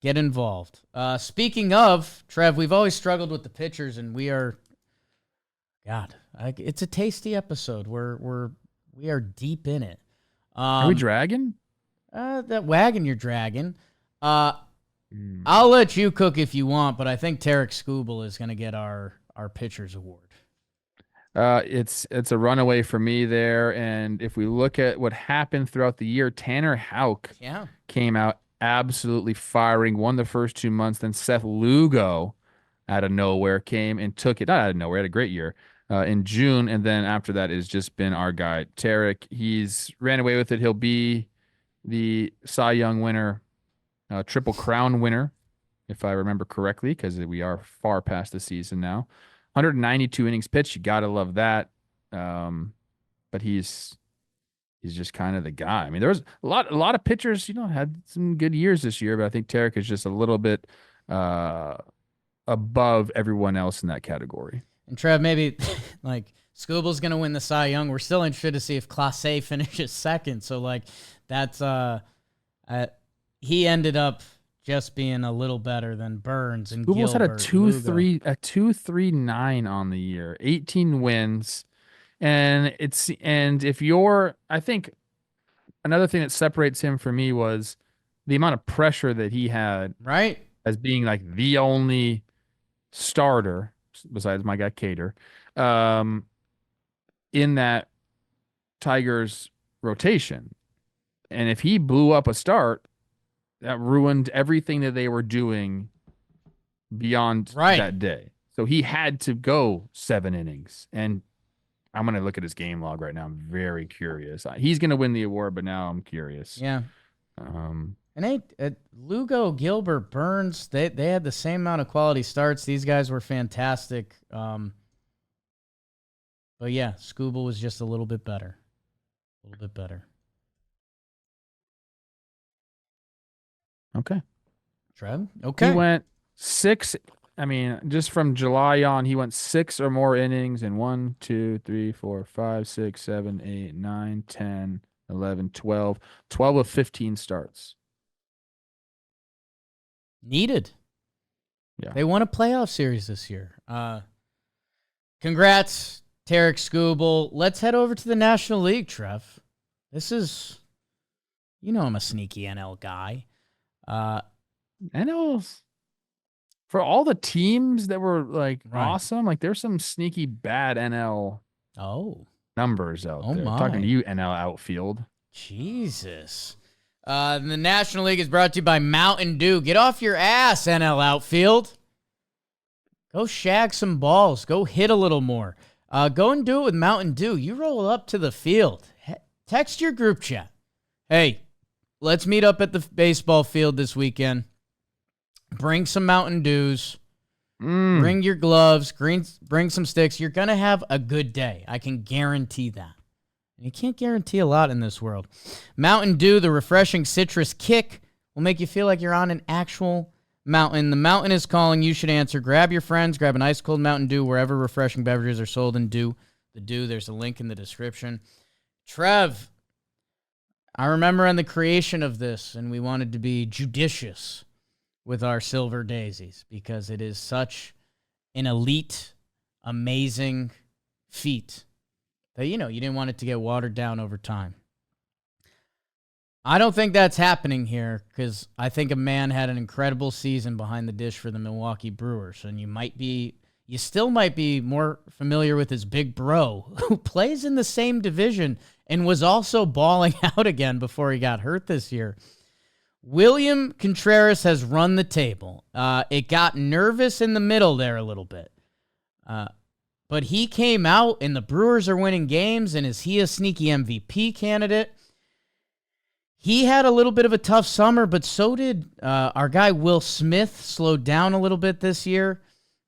Get involved. Speaking of, Trev, we've always struggled with the pitchers, and we are, it's a tasty episode. We are deep in it. Are we dragging? That wagon you're dragging. I'll let you cook if you want, but I think Tarek Skubal is going to get our pitchers award. It's a runaway for me there. And if we look at what happened throughout the year, Tanner Houck came out absolutely firing, won the first 2 months. Then Seth Lugo out of nowhere came and took it. Not out of nowhere, had a great year in June. And then after that, it's just been our guy, Tarek. He's ran away with it. He'll be the Cy Young winner. Triple Crown winner, if I remember correctly, because we are far past the season now. 192 innings pitched. You gotta love that. But he's just kind of the guy. I mean, there was a lot of pitchers, had some good years this year, but I think Tarek is just a little bit above everyone else in that category. And Trev, maybe like Scubal's gonna win the Cy Young. We're still interested to see if Clase finishes second. So like that's he ended up just being a little better than Burns and Gilbert. Had a 2.39 on the year, 18 wins, and if you're, I think another thing that separates him for me was the amount of pressure that he had, right, as being like the only starter besides my guy Cater, in that Tigers rotation, and if he blew up a start, that ruined everything that they were doing beyond that day. So he had to go 7 innings. And I'm going to look at his game log right now. I'm very curious. He's going to win the award, but now I'm curious. Yeah. And Lugo, Gilbert, Burns, they had the same amount of quality starts. These guys were fantastic. But yeah, Skubal was just a little bit better. A little bit better. Okay. Trev? Okay. He went 6. I mean, just from July on, he went 6 or more innings in 1, 2, 3, 4, 5, 6, 7, 8, 9, 10, 11, 12. 12 of 15 starts. Needed. Yeah. They won a playoff series this year. Congrats, Tarek Skubal. Let's head over to the National League, Trev. This is, I'm a sneaky NL guy. NL's for all the teams that were like Right. awesome, like there's some sneaky bad NL numbers out there. My. Talking to you, NL outfield. Jesus. The National League is brought to you by Mountain Dew. Get off your ass, NL outfield. Go shag some balls. Go hit a little more. Go and do it with Mountain Dew. You roll up to the field. Text your group chat. Hey, let's meet up at the baseball field this weekend. Bring some Mountain Dews. Bring your gloves. Bring some sticks. You're going to have a good day. I can guarantee that. You can't guarantee a lot in this world. Mountain Dew, the refreshing citrus kick, will make you feel like you're on an actual mountain. The mountain is calling. You should answer. Grab your friends. Grab an ice-cold Mountain Dew wherever refreshing beverages are sold and do. The Dew, there's a link in the description. Trev, I remember on the creation of this, and we wanted to be judicious with our Silver Daisies because it is such an elite, amazing feat that, you didn't want it to get watered down over time. I don't think that's happening here because I think a man had an incredible season behind the dish for the Milwaukee Brewers, and you still might be more familiar with his big bro who plays in the same division and was also balling out again before he got hurt this year. William Contreras has run the table. It got nervous in the middle there a little bit. But he came out, and the Brewers are winning games, and is he a sneaky MVP candidate? He had a little bit of a tough summer, but so did our guy Will Smith. Slowed down a little bit this year.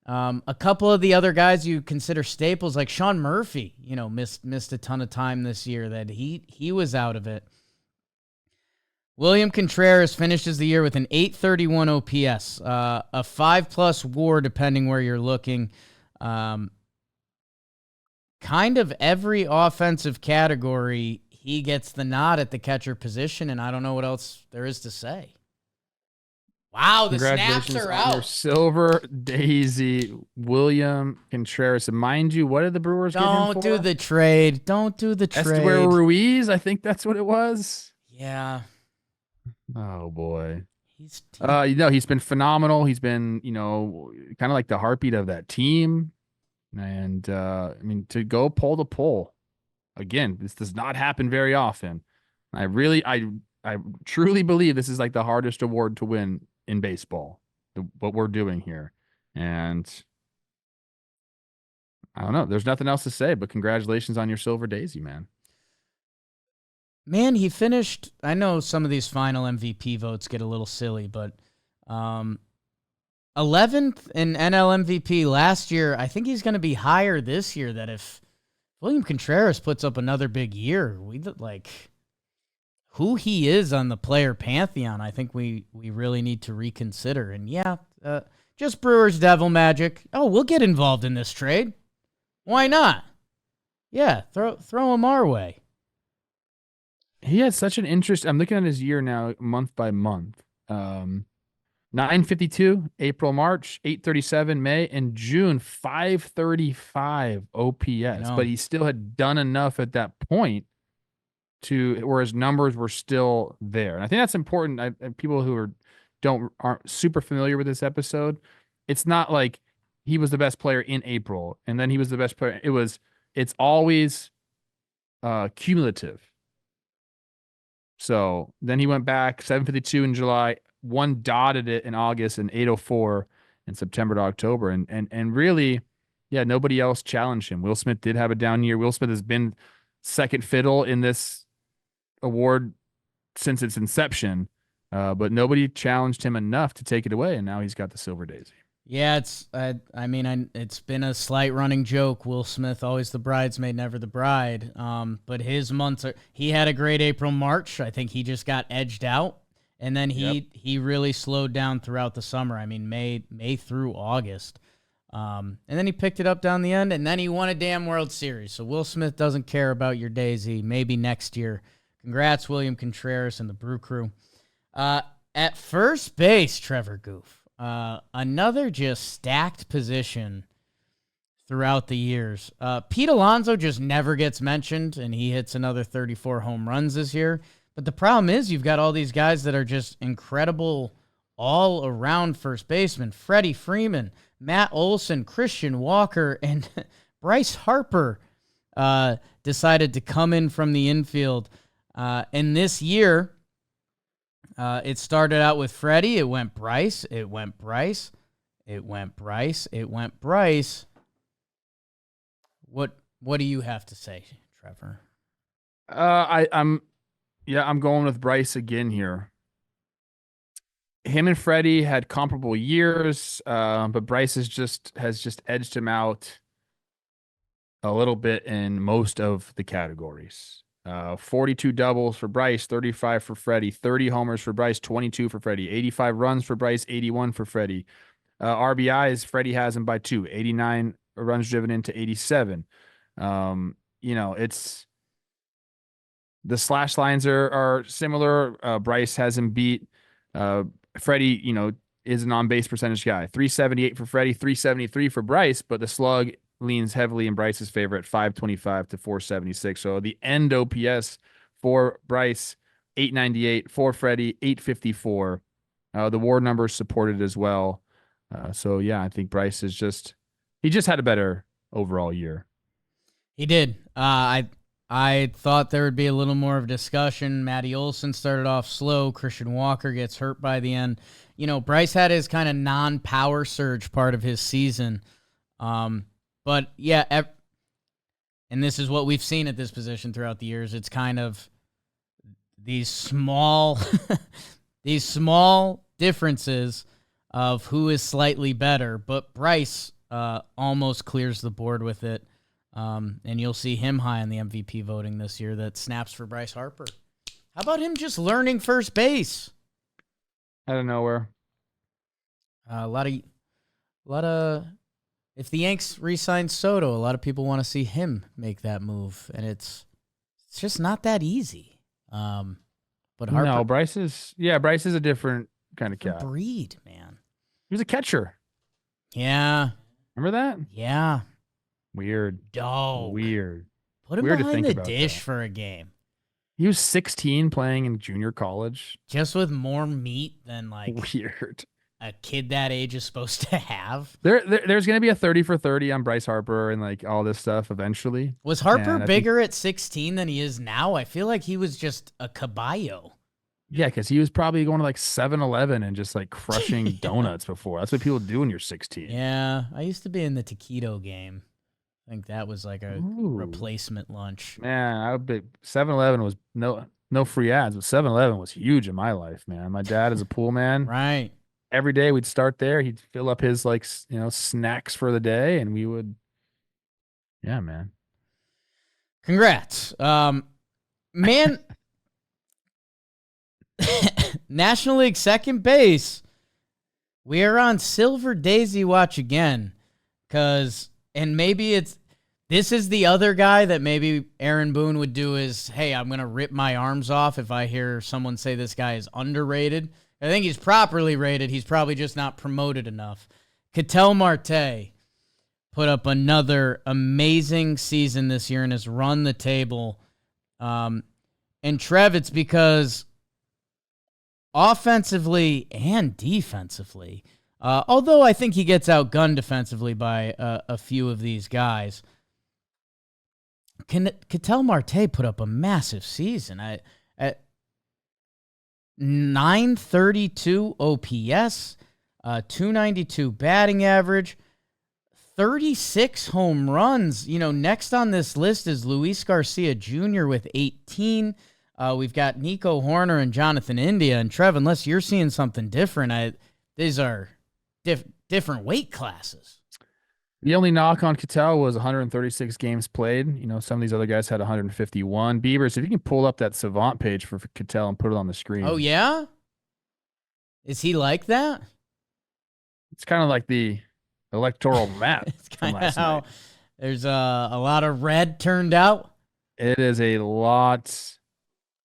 A couple of the other guys you consider staples, like Sean Murphy, missed a ton of time this year that he was out of it. William Contreras finishes the year with an 831 OPS, a 5+ WAR depending where you're looking. Kind of every offensive category, he gets the nod at the catcher position, and I don't know what else there is to say. Wow, the snaps are out. Your Silver Daisy, William Contreras. And mind you, what did the Brewers get him for? Don't do the trade. Don't do the trade. Estuary Ruiz, I think that's what it was. Yeah. Oh boy. He's been phenomenal. He's been, kind of like the heartbeat of that team. And to go pole to pole, again, this does not happen very often. I truly believe this is like the hardest award to win in baseball, what we're doing here. And I don't know. There's nothing else to say, but congratulations on your Silver Daisy, man. Man, he finished, I know some of these final MVP votes get a little silly, but 11th in NL MVP last year. I think he's going to be higher this year, that if William Contreras puts up another big year, who he is on the player pantheon, I think we really need to reconsider. And just Brewers devil magic. Oh, we'll get involved in this trade. Why not? Yeah, throw him our way. He had such an interest. I'm looking at his year now, month by month. 952, April, March, 837, May, and June, 535 OPS. But he still had done enough at that point where his numbers were still there. And I think that's important. People who aren't super familiar with this episode, it's not like he was the best player in April and then he was the best player. It's always cumulative. So then he went back 752 in July, one dotted it in August, and 804 in September to October. And really, nobody else challenged him. Will Smith did have a down year. Will Smith has been second fiddle in this award since its inception. but nobody challenged him enough to take it away, and now he's got the Silver Daisy. Yeah, it's been a slight running joke. Will Smith, always the bridesmaid, never the bride. But his months he had a great April, March. I think he just got edged out. And then he really slowed down throughout the summer. I mean, May through August. And then he picked it up down the end, and then he won a damn World Series. So Will Smith doesn't care about your Daisy. Maybe next year. Congrats, William Contreras and the Brew Crew. At first base, Trevor Goof. Another just stacked position throughout the years. Pete Alonso just never gets mentioned, and he hits another 34 home runs this year. But the problem is you've got all these guys that are just incredible all-around first basemen. Freddie Freeman, Matt Olson, Christian Walker, and Bryce Harper decided to come in from the infield. And this year, it started out with Freddie. It went Bryce. It went Bryce. It went Bryce. It went Bryce. What do you have to say, Trevor? I'm going with Bryce again here. Him and Freddie had comparable years, but Bryce has just edged him out a little bit in most of the categories. 42 doubles for Bryce, 35 for Freddie, 30 homers for Bryce, 22 for Freddie, 85 runs for Bryce, 81 for Freddie. RBIs, Freddie has him by 2, 89 runs driven into 87. It's the slash lines are similar. Bryce has him beat. Freddie, is an on-base percentage guy. 378 for Freddie, 373 for Bryce, but the slug leans heavily in Bryce's favor at 525 to 476. So the end OPS for Bryce, 898, for Freddie, 854. The WAR numbers supported as well. I think Bryce is just had a better overall year. He did. I thought there would be a little more of a discussion. Matty Olson started off slow. Christian Walker gets hurt by the end. Bryce had his kind of non-power surge part of his season. But yeah, and this is what we've seen at this position throughout the years. It's kind of these small differences of who is slightly better. But Bryce almost clears the board with it. And you'll see him high on the MVP voting this year. That snaps for Bryce Harper. How about him just learning first base? Out of nowhere. A lot of. If the Yanks re-sign Soto, a lot of people want to see him make that move, and it's just not that easy. But Harper, no, Bryce is a different kind of cat. Breed, man. He was a catcher. Yeah. Remember that? Yeah. Weird. Dog. Weird. Put him Weird behind to think the about dish that. for a game. He was 16 playing in junior college. Just with more meat than Weird. A kid that age is supposed to have. There's going to be a 30 for 30 on Bryce Harper and all this stuff eventually. Was Harper bigger at 16 than he is now? I feel like he was just a caballo. Yeah, because he was probably going to 7-Eleven and just crushing donuts before. That's what people do when you're 16. Yeah, I used to be in the taquito game. I think that was a replacement lunch. Man, 7-Eleven was no free ads, but 7-Eleven was huge in my life, man. My dad is a pool man. Right. Every day we'd start there. He'd fill up his snacks for the day, and we would. Yeah, man. Congrats, man. National League second base. We are on Silver Daisy watch again, and maybe this is the other guy that maybe Aaron Boone would do is, hey, I'm gonna rip my arms off if I hear someone say this guy is underrated. I think he's properly rated. He's probably just not promoted enough. Ketel Marte put up another amazing season this year and has run the table. And Trev, it's because offensively and defensively, although I think he gets outgunned defensively by a few of these guys, Ketel Marte put up a massive season. At 932 OPS, 292 batting average, 36 home runs. Next on this list is Luis Garcia Jr. with 18. We've got Nico Horner and Jonathan India. And Trev, unless you're seeing something different, these are different weight classes. The only knock on Cattell was 136 games played. You know, some of these other guys had 151. Beavers, if you can pull up that Savant page for Cattell and put it on the screen. Oh, yeah? Is he like that? It's kind of like the electoral map. It's kind of how there's a lot of red turned out. It is a lot.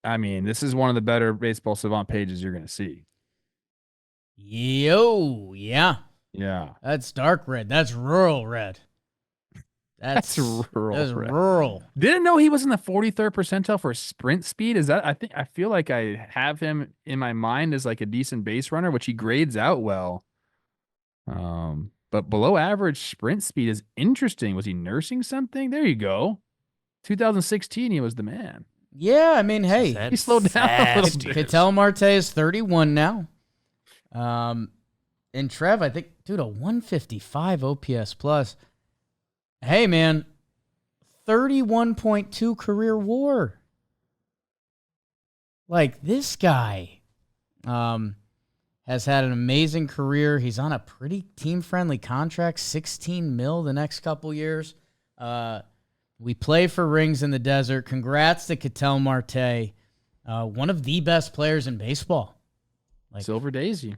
I mean, this is one of the better baseball Savant pages you're going to see. Yo, yeah. Yeah. That's dark red. That's rural red. That's rural. That's red. rural. Didn't know he was in the 43rd percentile for sprint speed. Is that, I feel like I have him in my mind as like a decent base runner, which he grades out well. But below average sprint speed is interesting. Was he nursing something? There you go. 2016, he was the man. Yeah, I mean, hey, he slowed down a little bit. Ketel Marte is 31 now. And Trev, I think, dude, a 155 OPS plus. Hey, man, 31.2 career WAR. Like, this guy has had an amazing career. He's on a pretty team-friendly contract, $16 million the next couple years. We play for rings in the desert. Congrats to Ketel Marte, one of the best players in baseball. Like Silver Daisy.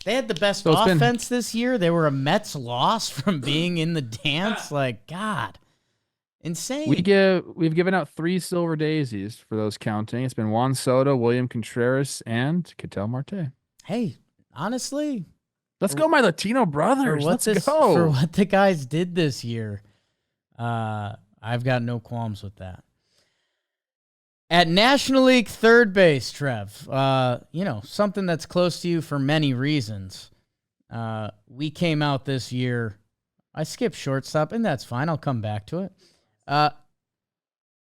They had the best offense this year. They were a Mets loss from being in the dance. Like, God, insane. We've given out 3 Silver Daisies for those counting. It's been Juan Soto, William Contreras, and Ketel Marte. Hey, honestly, let's go, my Latino brothers. Let's go. For what the guys did this year, I've got no qualms with that. At National League third base, Trev, something that's close to you for many reasons. We came out this year. I skipped shortstop, and that's fine. I'll come back to it.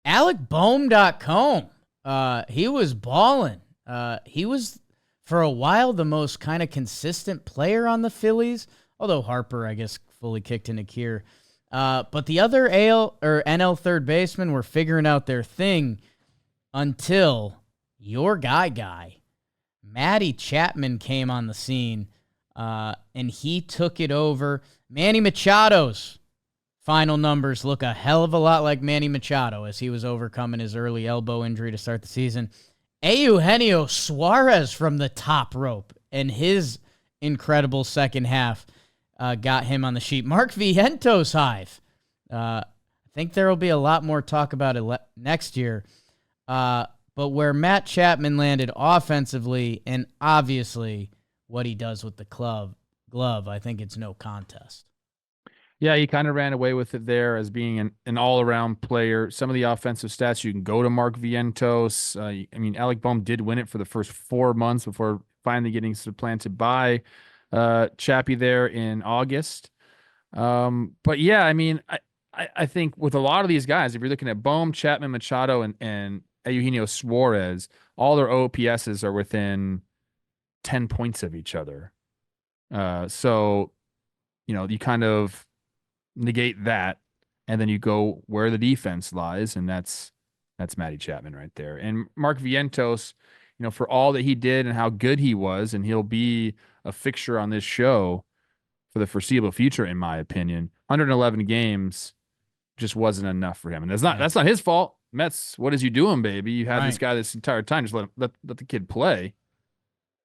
AlecBohm.com. He was balling. He was, for a while, the most kind of consistent player on the Phillies, although Harper, I guess, fully kicked into gear. But the other NL third basemen were figuring out their thing until your guy, Matty Chapman, came on the scene, and he took it over. Manny Machado's final numbers look a hell of a lot like Manny Machado as he was overcoming his early elbow injury to start the season. Eugenio Suarez from the top rope, and his incredible second half got him on the sheet. Mark Vientos hive. I think there will be a lot more talk about it next year. But where Matt Chapman landed offensively, and obviously what he does with the glove, I think it's no contest. Yeah, he kind of ran away with it there as being an all-around player. Some of the offensive stats, you can go to Mark Vientos. Alec Bohm did win it for the first 4 months before finally getting supplanted by Chappie there in August. But yeah, I think with a lot of these guys, if you're looking at Bohm, Chapman, Machado, and Eugenio Suarez, all their OPSs are within 10 points of each other. So, you kind of negate that, and then you go where the defense lies, and that's Matty Chapman right there. And Mark Vientos, for all that he did and how good he was, and he'll be a fixture on this show for the foreseeable future, in my opinion. 111 games just wasn't enough for him, and that's not his fault. Mets, what is you doing, baby? You had this guy this entire time. Just let the kid play.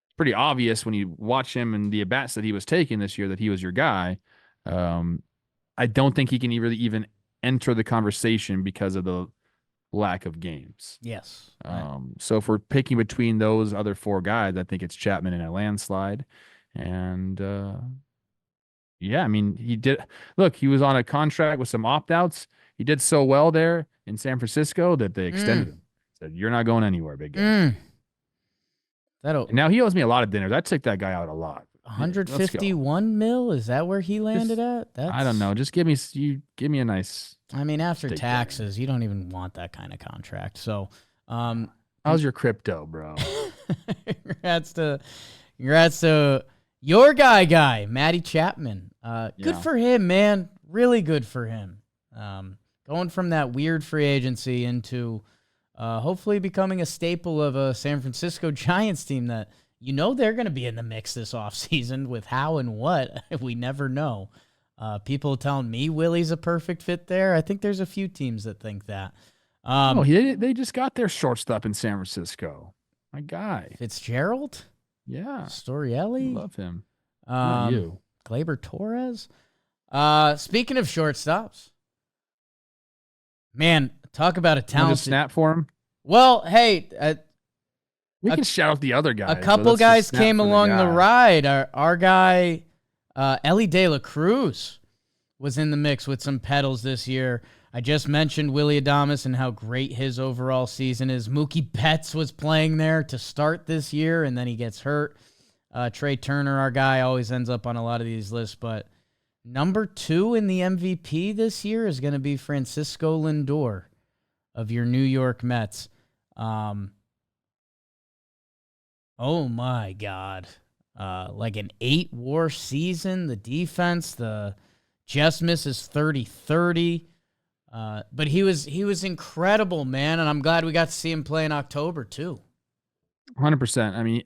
It's pretty obvious when you watch him and the at-bats that he was taking this year that he was your guy. I don't think he can really even enter the conversation because of the lack of games. Yes. So if we're picking between those other 4 guys, I think it's Chapman in a landslide. And he did. Look, he was on a contract with some opt-outs. He did so well there in San Francisco that they extended him. Said, "You're not going anywhere, big guy." And now he owes me a lot of dinners. I took that guy out a lot. 151 mil? Is that where he landed at? I don't know. Just give me a nice. After taxes, you don't even want that kind of contract. So, how's your crypto, bro? Congrats to your guy, Matty Chapman. Good for him, man. Really good for him. Going from that weird free agency into hopefully becoming a staple of a San Francisco Giants team that they're going to be in the mix this offseason with how and what. We never know. People telling me Willie's a perfect fit there. I think there's a few teams that think that. They just got their shortstop in San Francisco. My guy. Fitzgerald? Yeah. Storielli? Love him. Not you. Gleyber Torres? Speaking of shortstops, man, talk about a talented. Just snap for him? Well, hey. We can shout out the other guys. A couple guys came along the ride. Our guy, Ellie De La Cruz, was in the mix with some pedals this year. I just mentioned Willy Adames and how great his overall season is. Mookie Betts was playing there to start this year, and then he gets hurt. Trey Turner, our guy, always ends up on a lot of these lists, but number 2 in the MVP this year is going to be Francisco Lindor of your New York Mets. Oh my God. Like an 8-WAR season, the defense, the just misses 30-30. But he was incredible, man, and I'm glad we got to see him play in October too. 100%. I mean,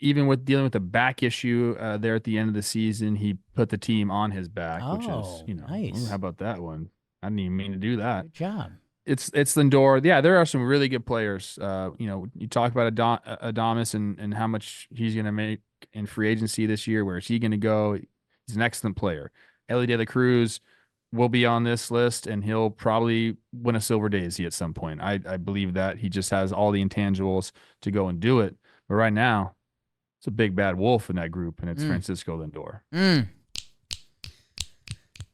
even with dealing with the back issue there at the end of the season, he put the team on his back, which is, nice. How about that one? I didn't even mean to do that. Good job. It's Lindor. Yeah, there are some really good players. You talk about Adames and how much he's going to make in free agency this year. Where is he going to go? He's an excellent player. Ellie De La Cruz will be on this list, and he'll probably win a Silver Daisy at some point. I believe that. He just has all the intangibles to go and do it. But right now, it's a big bad wolf in that group, and it's Francisco Lindor.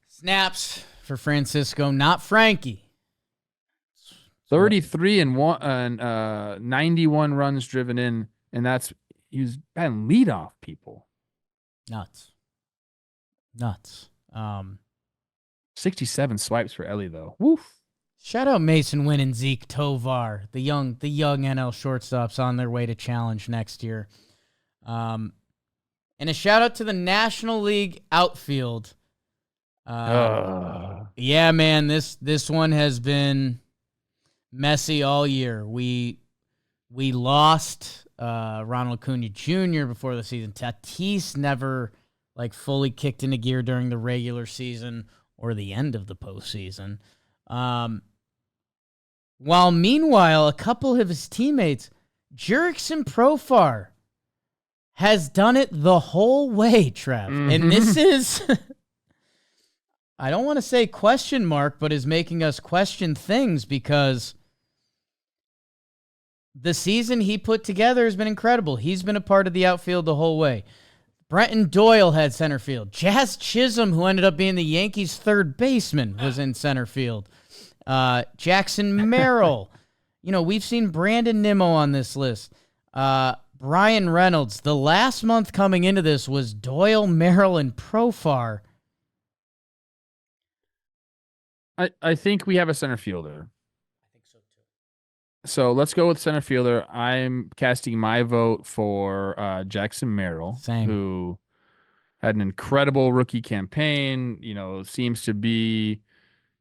Snaps for Francisco, not Frankie. 33 and 91 runs driven in, and he was batting leadoff people. Nuts. 67 swipes for Ellie though. Woof. Shout out Mason Wynn and Zeke Tovar, the young NL shortstops on their way to challenge next year. And a shout out to the National League outfield. Yeah, man, this one has been messy all year. We lost Ronald Acuna Jr. before the season. Tatis never fully kicked into gear during the regular season or the end of the postseason. While meanwhile, a couple of his teammates, Jurickson Profar, has done it the whole way, Trev. Mm-hmm. And this is, I don't want to say question mark, but is making us question things because the season he put together has been incredible. He's been a part of the outfield the whole way. Brenton Doyle had center field. Jazz Chisholm, who ended up being the Yankees' third baseman, was in center field. Jackson Merrill. We've seen Brandon Nimmo on this list. Brian Reynolds. The last month coming into this was Doyle, Merrill, and Profar. I think we have a center fielder. I think so too. So let's go with center fielder. I'm casting my vote for Jackson Merrill, who had an incredible rookie campaign. Seems to be,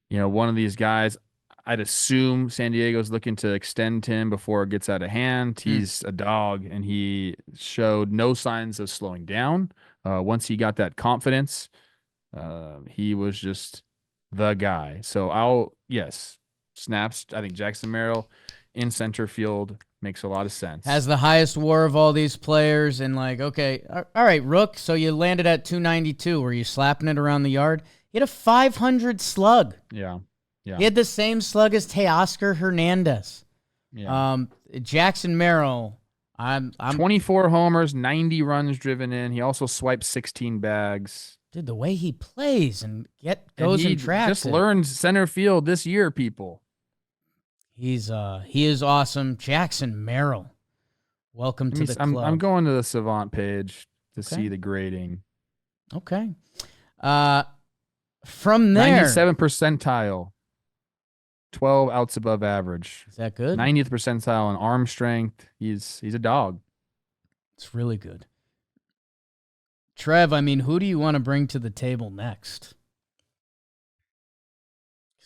one of these guys. I'd assume San Diego's looking to extend him before it gets out of hand. He's a dog, and he showed no signs of slowing down. Once he got that confidence, he was just the guy. So snaps. I think Jackson Merrill in center field makes a lot of sense. Has the highest WAR of all these players, and okay, all right, Rook. So you landed at 292. Were you slapping it around the yard? He had a 500 slug. Yeah. He had the same slug as Teoscar Hernandez. Yeah. Jackson Merrill. I'm 24 homers, 90 runs driven in. He also swiped 16 bags. Dude, the way he plays and goes and tracks. Just learned center field this year, people. He is awesome. Jackson Merrill. Welcome to the club. I'm going to the Savant page to see the grading. Okay. From there, 97th percentile. 12 outs above average. Is that good? 90th percentile in arm strength. He's a dog. It's really good. Trev, who do you want to bring to the table next?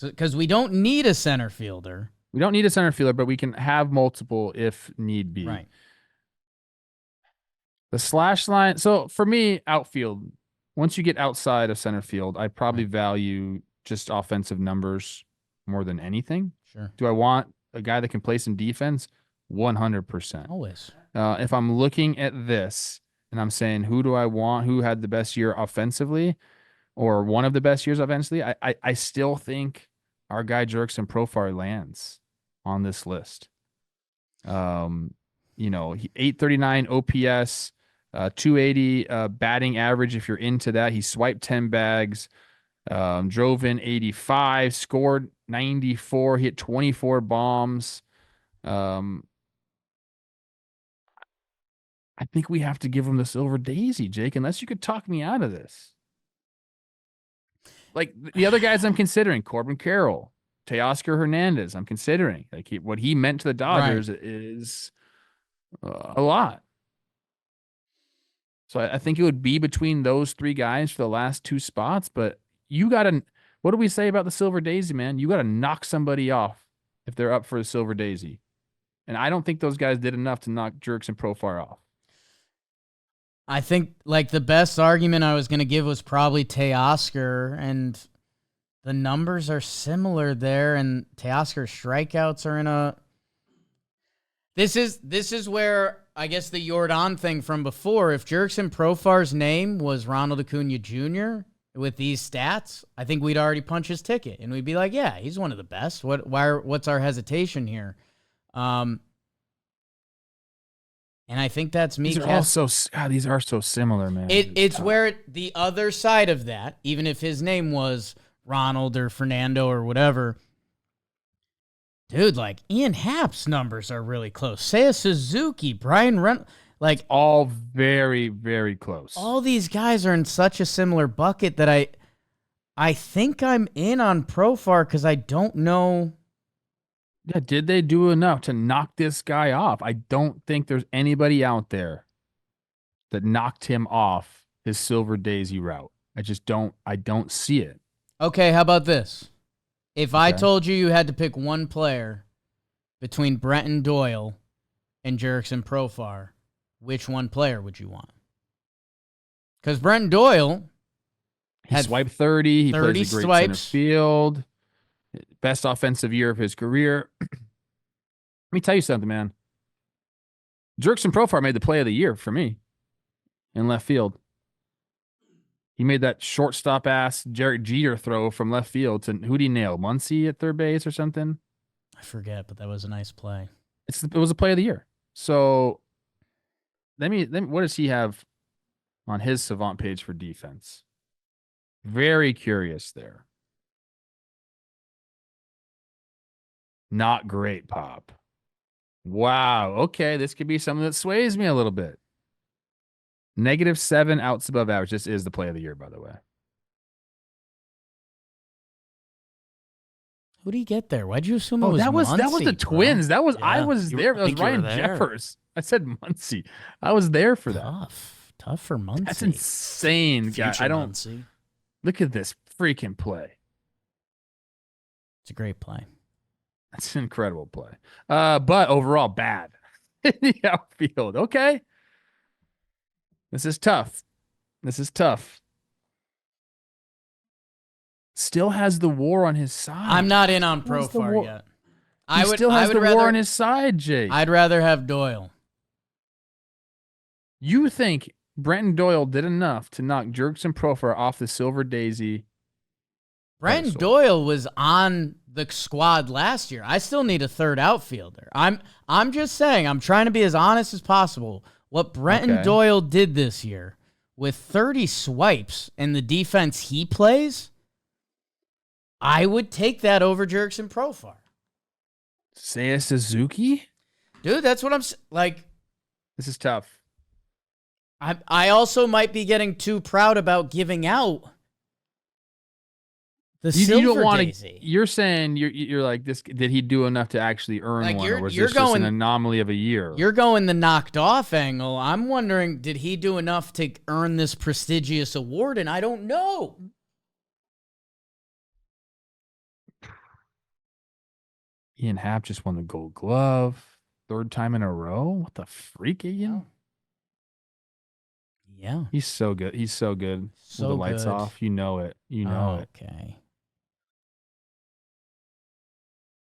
Because we don't need a center fielder. We don't need a center fielder, but we can have multiple if need be. Right. The slash line. So for me, outfield, once you get outside of center field, I probably value just offensive numbers more than anything. Sure. Do I want a guy that can play some defense? 100%. Always. If I'm looking at this and I'm saying, who do I want? Who had the best year offensively or one of the best years offensively? I still think our guy Jurickson Profar lands on this list. 839 OPS, 280 batting average. If you're into that, he swiped 10 bags, drove in 85, scored 94, hit 24 bombs. I think we have to give him the Silver Daisy, Jake, unless you could talk me out of this. Like the other guys I'm considering, Corbin Carroll, Teoscar Hernandez, I'm considering. Like what he meant to the Dodgers is a lot. So I think it would be between those three guys for the last two spots. But you got to, what do we say about the Silver Daisy, man? You got to knock somebody off if they're up for the Silver Daisy. And I don't think those guys did enough to knock Jurickson Profar off. I think like the best argument I was going to give was probably Teoscar, and the numbers are similar there, and Teoscar's strikeouts are in a. This is where I guess the Jordan thing from before. If Jurickson Profar's name was Ronald Acuna Jr. with these stats, I think we'd already punch his ticket, and we'd be like, yeah, he's one of the best. What's our hesitation here? And I think that's me. These are so similar, man. It's where the other side of that, even if his name was Ronald or Fernando or whatever, dude, like Ian Happ's numbers are really close. Seiya Suzuki, Brian Reynolds, like all very, very close. All these guys are in such a similar bucket that I think I'm in on Profar because I don't know. Yeah, did they do enough to knock this guy off? I don't think there's anybody out there that knocked him off his Silver Daisy route. I don't see it. Okay, how about this? If I told you had to pick one player between Brenton Doyle and Jurickson Profar, which one player would you want? Because Brenton Doyle had swiped 30. He 30 plays a great swipes. Center field. Best offensive year of his career. Let me tell you something, man. Jurickson Profar made the play of the year for me in left field. He made that shortstop ass Jarrett Jeter throw from left field to who'd he nail? Muncy at third base or something? I forget, but that was a nice play. It was a play of the year. So let me what does he have on his Savant page for defense? Very curious there. Not great, Pop. Wow. Okay, this could be something that sways me a little bit. -7 outs above average. This is the play of the year, by the way. Who did he get there? Why'd you assume it was Muncy, that was the Twins. Bro? That was I was there. That was Ryan Jeffers. I said Muncy. I was there for that. Tough for Muncy. That's insane, guy. I don't Muncy. Look at this freaking play. It's a great play. That's an incredible play. But overall, bad in the outfield. Okay. This is tough. Still has the WAR on his side. I'm not in on Profar yet. He still has the WAR on his side, Jake. I'd rather have Doyle. You think Brenton Doyle did enough to knock Jurickson Profar off the Silver Daisy? Brenton Doyle was on the squad last year. I still need a third outfielder. I'm just saying, I'm trying to be as honest as possible. What Brenton Doyle did this year with 30 swipes and the defense he plays, I would take that over Jurickson Profar. Seiya Suzuki? Dude, that's what I'm like. This is tough. I also might be getting too proud about giving out the Silver Daisy. You're saying you're like this. Did he do enough to actually earn one, or was this just an anomaly of a year? You're going the knocked off angle. I'm wondering, did he do enough to earn this prestigious award? And I don't know. Ian Happ just won the Gold Glove. 3rd time in a row. What the freak, Ian? Yeah. He's so good. He's so good. So with the lights good. off. You know it. You know it. Okay.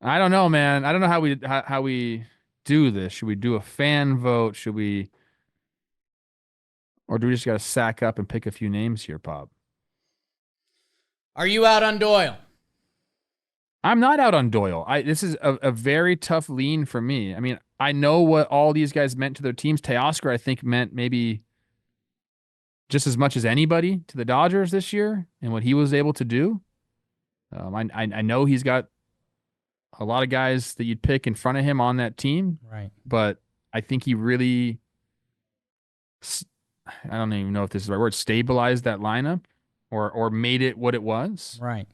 I don't know, man. I don't know how we do this. Should we do a fan vote? Should we, or do we just got to sack up and pick a few names here, Pop? Are you out on Doyle? I'm not out on Doyle. This is a very tough lean for me. I mean, I know what all these guys meant to their teams. Teoscar, I think, meant maybe just as much as anybody to the Dodgers this year and what he was able to do. I know he's got a lot of guys that you'd pick in front of him on that team. Right. But I think he really, I don't even know if this is the right word, stabilized that lineup or made it what it was. Right.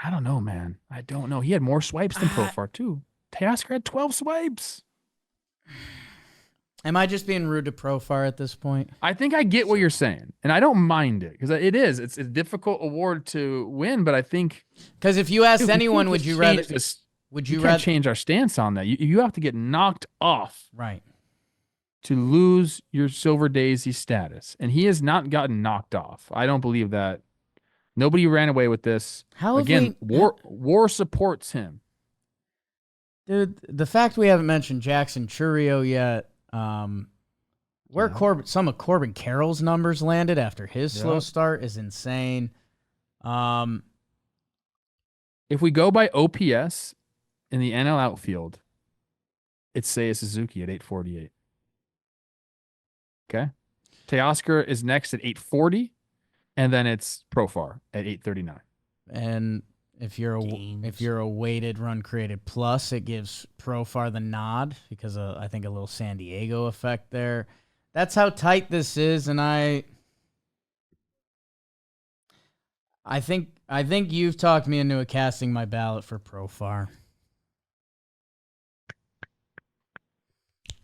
I don't know, man. I don't know. He had more swipes than Profar, too. Teoscar had 12 swipes. Am I just being rude to Profar at this point? I think I get what you're saying, and I don't mind it because it is. It's a difficult award to win, but I think because if you asked anyone, would you rather? Would you rather change our stance on that? You have to get knocked off, right, to lose your Silver Daisy status, and he has not gotten knocked off. I don't believe that. Nobody ran away with this. War supports him. Dude, the fact we haven't mentioned Jackson Churio yet. Where some of Corbin Carroll's numbers landed after his slow start is insane. If we go by OPS in the NL outfield, it's Seiya Suzuki at 848. Okay. Teoscar is next at 840, and then it's Profar at 839. And if you're a weighted run created plus, it gives Profar the nod because I think a little San Diego effect there. That's how tight this is, and I think you've talked me into casting my ballot for Profar.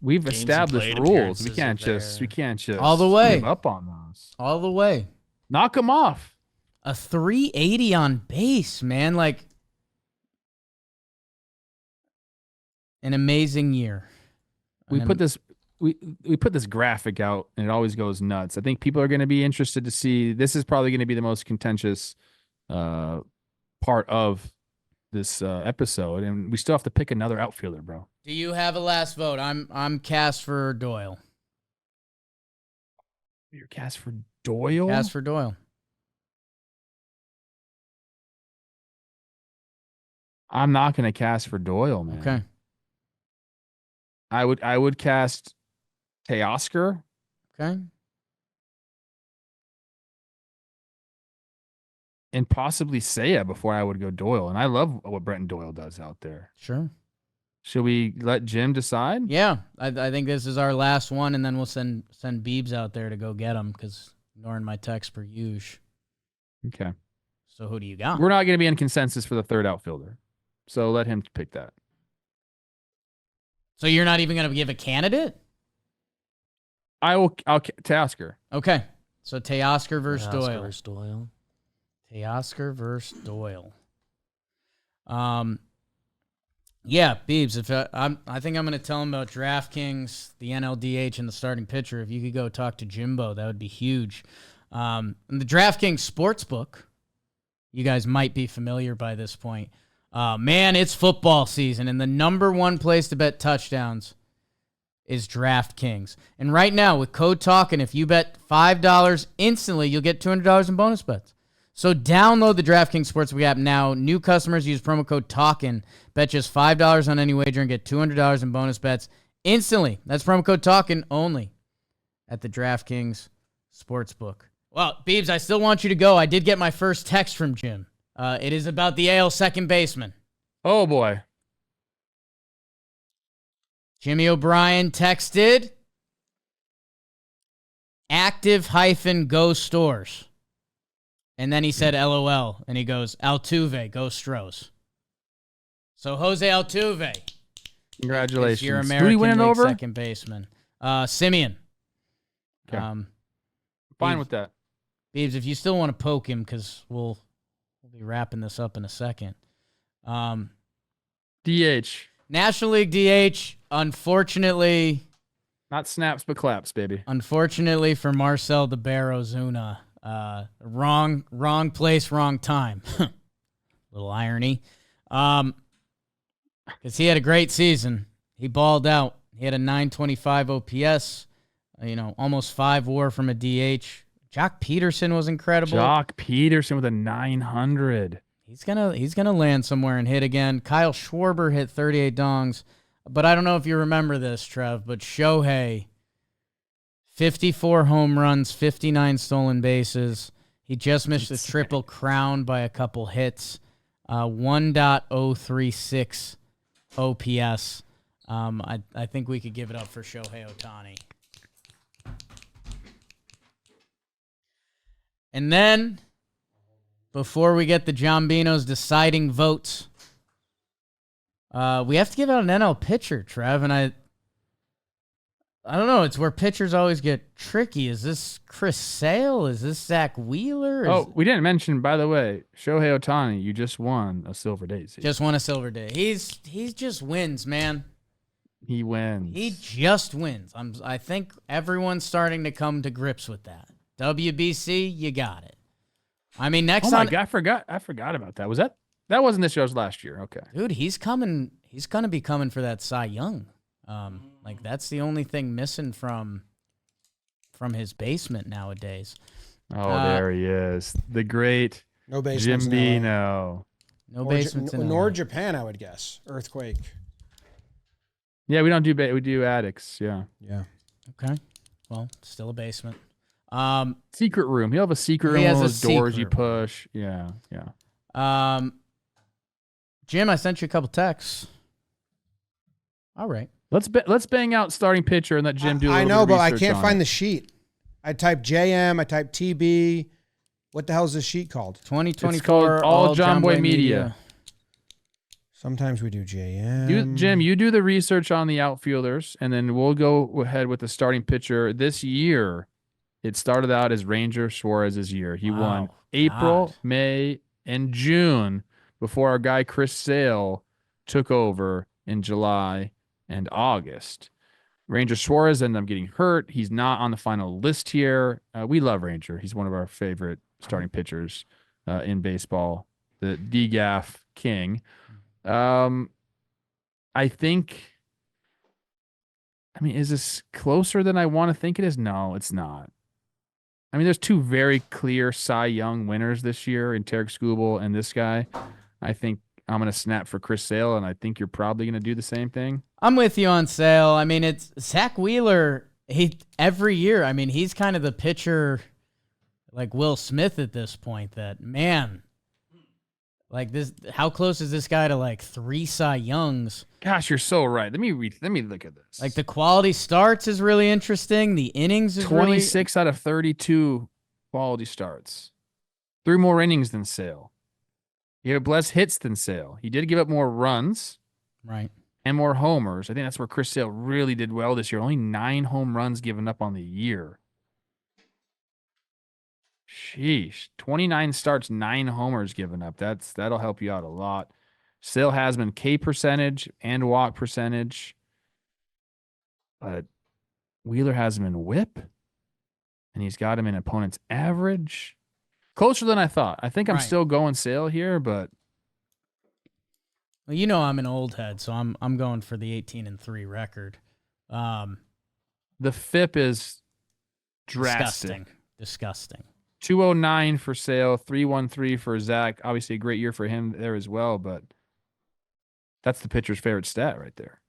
We've established rules. We can't just all the way give up on those. All the way. Knock them off. A 380 on base, man. Like, an amazing year. We put this graphic out, and it always goes nuts. I think people are going to be interested to see. This is probably going to be the most contentious part of this episode, and we still have to pick another outfielder, bro. Do you have a last vote? I'm cast for Doyle. You're cast for Doyle? Cast for Doyle. I'm not going to cast for Doyle, man. Okay. I would cast Teoscar. Okay. And possibly Seiya before I would go Doyle. And I love what Brenton Doyle does out there. Sure. Should we let Jim decide? Yeah. I think this is our last one, and then we'll send Beebs out there to go get him because ignoring my text per usual. Okay. So who do you got? We're not going to be in consensus for the third outfielder. So let him pick that. So you're not even going to give a candidate? I'll Teoscar. Okay. So Teoscar versus Doyle. Teoscar Teoscar versus versus Doyle. Doyle. Yeah, Beebs, if I think I'm going to tell him about DraftKings, the NLDH, and the starting pitcher. If you could go talk to Jimbo, that would be huge. And the DraftKings Sportsbook, you guys might be familiar by this point. Man, it's football season, and the number one place to bet touchdowns is DraftKings. And right now, with code Talkin, if you bet $5 instantly, you'll get $200 in bonus bets. So download the DraftKings Sportsbook app now. New customers use promo code Talkin. Bet just $5 on any wager and get $200 in bonus bets instantly. That's promo code Talkin only at the DraftKings Sportsbook. Well, Beebs, I still want you to go. I did get my first text from Jim. It is about the AL second baseman. Oh, boy. Jimmy O'Brien texted active-go stores. And then he said LOL. And he goes, Altuve, go Stros. So Jose Altuve. Congratulations. Your American League over? Second baseman. Simeon. Okay. Fine with that. Beebs, if you still want to poke him, because we'll be wrapping this up in a second. DH. National League DH, unfortunately. Not snaps, but claps, baby. Unfortunately for Marcel the Bear Ozuna, wrong place, wrong time. Little irony. Because he had a great season. He balled out. He had a 925 OPS, almost 5 WAR from a DH. Jock Peterson was incredible. Jock Peterson with a 900. He's gonna land somewhere and hit again. Kyle Schwarber hit 38 dongs. But I don't know if you remember this, Trev, but Shohei, 54 home runs, 59 stolen bases. He just missed the Triple Crown by a couple hits. 1.036 OPS. I think we could give it up for Shohei Ohtani. And then, before we get the Jombinos deciding votes, we have to give out an NL pitcher, Trev, and I don't know. It's where pitchers always get tricky. Is this Chris Sale? Is this Zach Wheeler? We didn't mention, by the way, Shohei Ohtani. You just won a Silver Daisy. Just won a Silver Day. He's just wins, man. He wins. He just wins. I think everyone's starting to come to grips with that. WBC, you got it. I mean, next God, I forgot about that. That wasn't this year, it was last year. Okay. Dude, he's coming. He's going to be coming for that Cy Young. That's the only thing missing from his basement nowadays. Oh, there he is. The great no basements Jimbino. No basements in nor LA. Japan, I would guess. Earthquake. Yeah, we don't do we do attics. Yeah. Yeah. Okay. Well, still a basement. Secret room. He'll have a secret room. He has One a of those doors you secret room. push. Yeah. Jim, I sent you a couple texts. All right. Let's bang out starting pitcher and let Jim do. I know, but I can't find the sheet. I typed JM. I typed TB. What the hell is this sheet called? 2024. It's called All Jomboy Media. Sometimes we do JM. Jim, you do the research on the outfielders, and then we'll go ahead with the starting pitcher. This year, it started out as Ranger Suarez's year. He won April, God. May, and June before our guy Chris Sale took over in July and August. Ranger Suarez ended up getting hurt. He's not on the final list here. We love Ranger. He's one of our favorite starting pitchers in baseball, the DGAF king. I think, is this closer than I want to think it is? No, it's not. There's two very clear Cy Young winners this year in Tarek Skubal and this guy. I think I'm going to snap for Chris Sale, and I think you're probably going to do the same thing. I'm with you on Sale. It's Zach Wheeler. Every year, he's kind of the pitcher like Will Smith at this point that, man, like this, how close is this guy to like 3 Cy Youngs? Gosh, you're so right. Let me look at this. Like the quality starts is really interesting. The innings is 26 out of 32 quality starts. 3 more innings than Sale. He had less hits than Sale. He did give up more runs. Right. And more homers. I think that's where Chris Sale really did well this year. Only 9 home runs given up on the year. Sheesh. 29 starts, 9 homers given up. That'll help you out a lot. Sale has been K percentage and walk percentage. But Wheeler has him in whip. And he's got him in opponent's average. Closer than I thought. I think I'm still going Sale here, but well, I'm an old head, so I'm going for the 18-3 record. the FIP is drastic. Disgusting. 209 for Sale, 313 for Zach. Obviously a great year for him there as well, but that's the pitcher's favorite stat right there.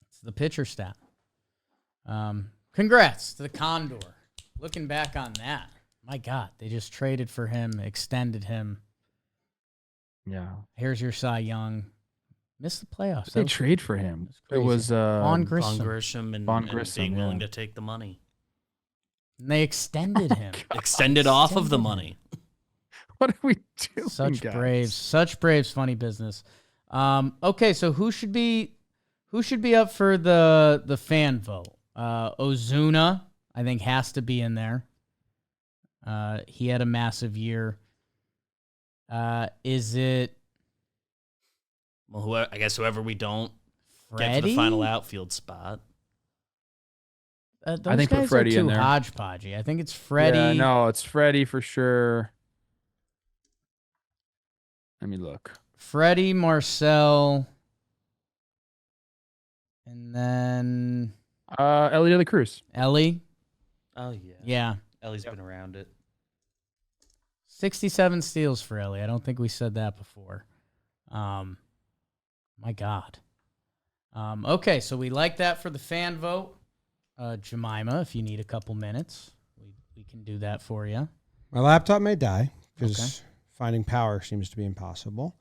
It's the pitcher stat. Congrats to the Condor. Looking back on that, my God, they just traded for him, extended him. Yeah. Here's your Cy Young. Missed the playoffs. They trade for him. It was Vaughn Grisham and being willing to take the money. And they extended him. Extended off of the money. What are we doing, Such guys? Such Braves, funny business. Okay, so who should be up for the fan vote? Ozuna, I think, has to be in there. He had a massive year. Is it Well, I guess whoever we don't get to Freddie? the final outfield spot. Those I think put guys Freddie are in too there. hodgepodgey. I think it's Freddie. Yeah, no, it's Freddie for sure. Let me look. Freddie, Marcel, and then Ellie de la Cruz. Ellie. Oh, yeah. Yeah. Ellie's been around it. 67 steals for Ellie. I don't think we said that before. My God. Okay, so we like that for the fan vote. Jemima, if you need a couple minutes, we can do that for you. My laptop may die because finding power seems to be impossible.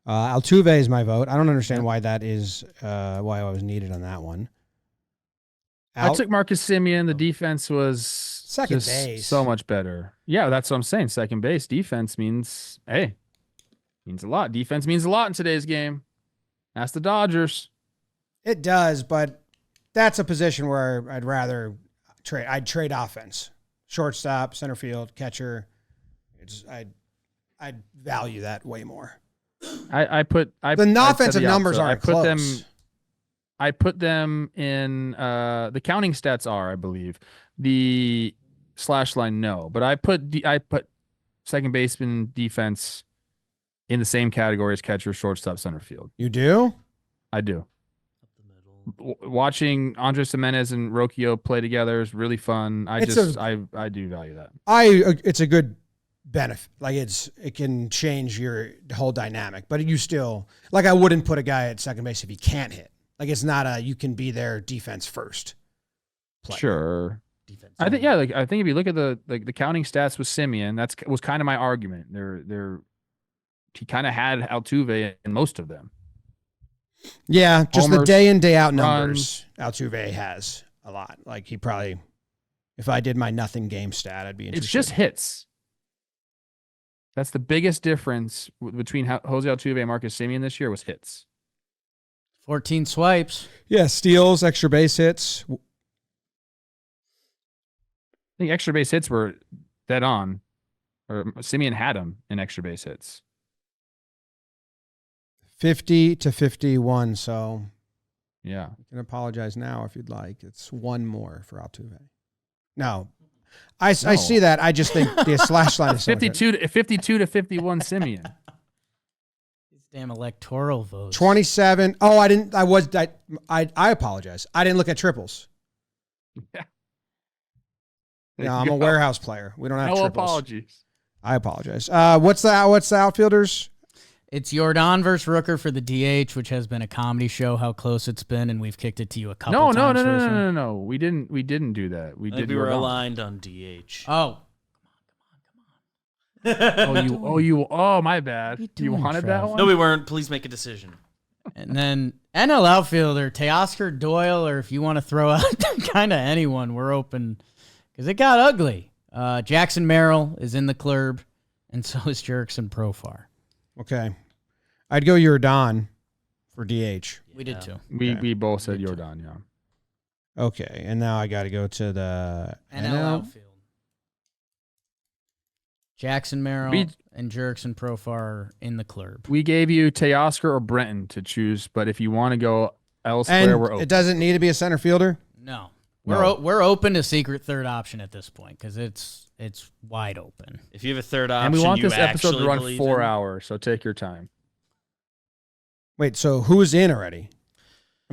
Altuve is my vote. I don't understand why that is, why I was needed on that one. I took Marcus Semien. The defense was Second base. so much better. Yeah, that's what I'm saying. Second base defense means a lot. Defense means a lot in today's game. Ask the Dodgers. It does, but that's a position where I'd rather trade. I'd trade offense, shortstop, center field, catcher. I'd value that way more. The offensive numbers aren't close. I put them in the counting stats are, I believe. The slash line, no. But I put second baseman defense in the same category as catcher, shortstop, center field. You do? I do. Watching Andres Gimenez and Rocchio play together is really fun. I do value that. It's a good benefit. Like it can change your whole dynamic, but you still, like, I wouldn't put a guy at second base if he can't hit. Like, it's not you can be their defense first player. Sure. Defense. I think if you look at the counting stats with Semien, was kind of my argument. He kind of had Altuve in most of them. Yeah, just Homers, the day in, day out numbers Altuve has a lot. Like, he probably, if I did my nothing game stat, I'd be interested. It's just hits. That's the biggest difference between Jose Altuve and Marcus Semien this year was hits. 14 swipes. Yeah, steals, extra base hits. I think extra base hits were dead on. Or Semien had them in extra base hits. 50 to 51, so yeah. you can apologize now if you'd like. It's one more for Altuve. No. I see that. I just think the slash line is so 52 to 51 Semien. These damn electoral votes. 27. Oh, I apologize. I didn't look at triples. Yeah. No, I'm a warehouse player. We don't have no triples. apologies. I apologize. What's the outfielders? It's Jordan versus Rooker for the DH, which has been a comedy show. How close it's been, and we've kicked it to you a couple times. No. We didn't do that. We were aligned on DH. Oh, oh, my bad. You wanted that one? No, we weren't. Please make a decision. And then NL outfielder Teoscar Doyle, or if you want to throw out kind of anyone, we're open because it got ugly. Jackson Merrill is in the club, and so is Jurickson Profar. Okay. I'd go Jordan for DH. We did too. We both said Jordan, yeah. Okay, and now I got to go to the NL outfield. Jackson Merrill and Jurickson Profar are in the club. We gave you Teoscar or Brenton to choose, but if you want to go elsewhere, we're open. It doesn't need to be a center fielder? No. We're open to secret third option at this point because it's wide open. If you have a third option, and we want this episode to run believe 4 in. hours, so take your time. Wait, so who's in already?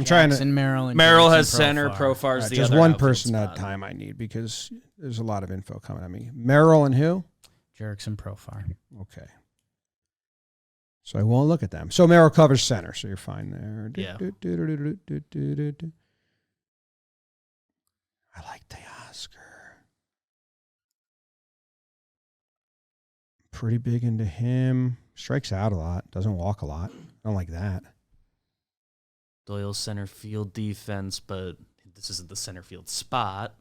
Jackson Merrill and Merrill Jurickson has center, Profar. Profar's Right, the just other one outfield person at spot. a time I need because there's a lot of info coming at me. Merrill and who? Jurickson Profar. Okay. So I won't look at them. So Merrill covers center, so you're fine there. Yeah. I like Teoscar. Pretty big into him. Strikes out a lot. Doesn't walk a lot. I don't like that. Doyle's center field defense, but this isn't the center field spot.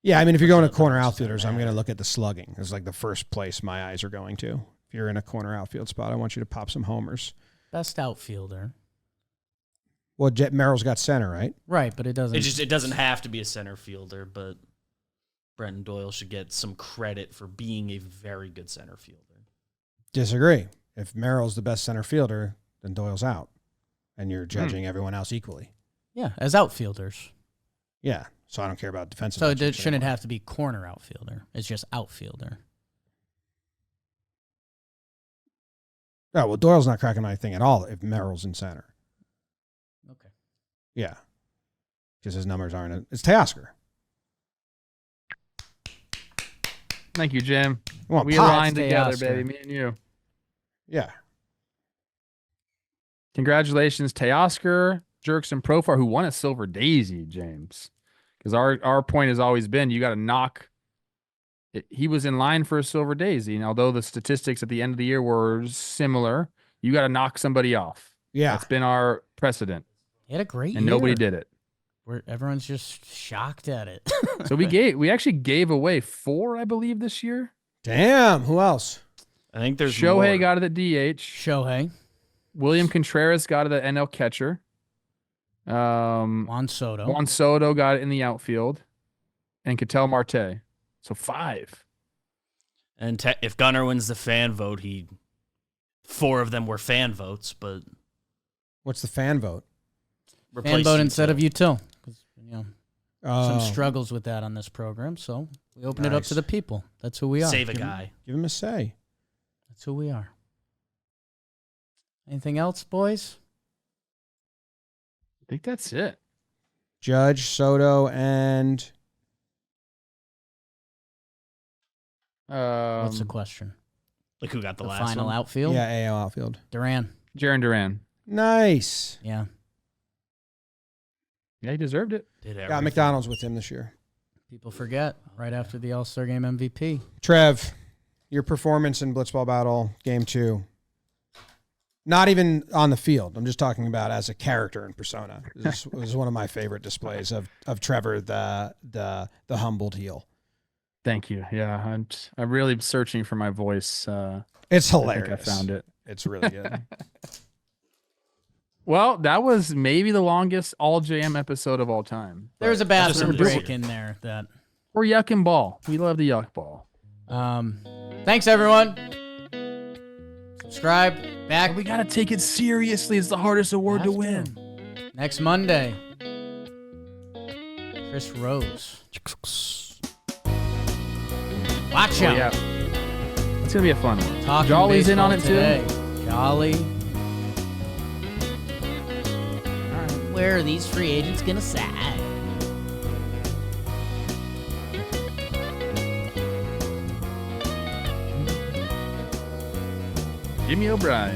Yeah, I mean, if you're going to But corner that outfielders, I'm matter. going to look at the slugging. It's like the first place my eyes are going to. If you're in a corner outfield spot, I want you to pop some homers. Best outfielder. Well, Merrill's got center, right? Right, but it doesn't. It doesn't have to be a center fielder, but Brenton Doyle should get some credit for being a very good center fielder. Disagree. If Merrill's the best center fielder, then Doyle's out, and you're judging everyone else equally. Yeah, as outfielders. Yeah, so I don't care about defensive. So it shouldn't have to be corner outfielder. It's just outfielder. Oh, well, Doyle's not cracking anything at all if Merrill's in center. Okay. Yeah, because his numbers aren't. It's Teoscar. Thank you, Jim. Well, We Pop. aligned together, Teoscar. baby. Me and you. Yeah. Congratulations, Teoscar, Jerks, and Profar, who won a Silver Daisy, James. Because our point has always been you got to knock. He was in line for a Silver Daisy, and although the statistics at the end of the year were similar, you got to knock somebody off. Yeah. That's been our precedent. He had a great year. And nobody did it. Where everyone's just shocked at it. So we actually gave away 4, I believe, this year. Damn. Who else? I think there's Shohei more. got it at DH. Shohei. William Contreras got it at NL catcher. Juan Soto. Juan Soto got it in the outfield. And Ketel Marte. So 5. And if Gunnar wins the fan vote, 4 of them were fan votes, but What's the fan vote? Fan vote instead of util. 'Cause, some Oh, struggles with that on this program, so we open it up to Nice. the people. That's who we are. Save a guy. give him a say. That's who we are. Anything else, boys? I think that's it. Judge, Soto, and What's the question? Like who got the, The last final one? outfield? yeah, AL outfield. Duran. Jaron Duran. Nice. Yeah. Yeah, he deserved it. Did Got everything. McDonald's with him this year. People forget right after the All-Star Game MVP. Trev, your performance in Blitzball Battle Game 2. Not even on the field. I'm just talking about as a character and persona. This was one of my favorite displays of Trevor, the humbled heel. Thank you. Yeah, I'm really searching for my voice. It's I hilarious. think I found it. It's really good. Well, that was maybe the longest All JM episode of all time. There was a That's bathroom just break in there. That. Or Yuck and Ball. We love the Yuck Ball. Thanks, everyone. Subscribe. Back We got to take it seriously. It's the hardest award to win. next Monday. Chris Rose. Watch out. Yeah. It's going to be a fun one. Talking Jolly's in on it baseball today. Jolly. Where are these free agents gonna sign? Jimmy O'Brien.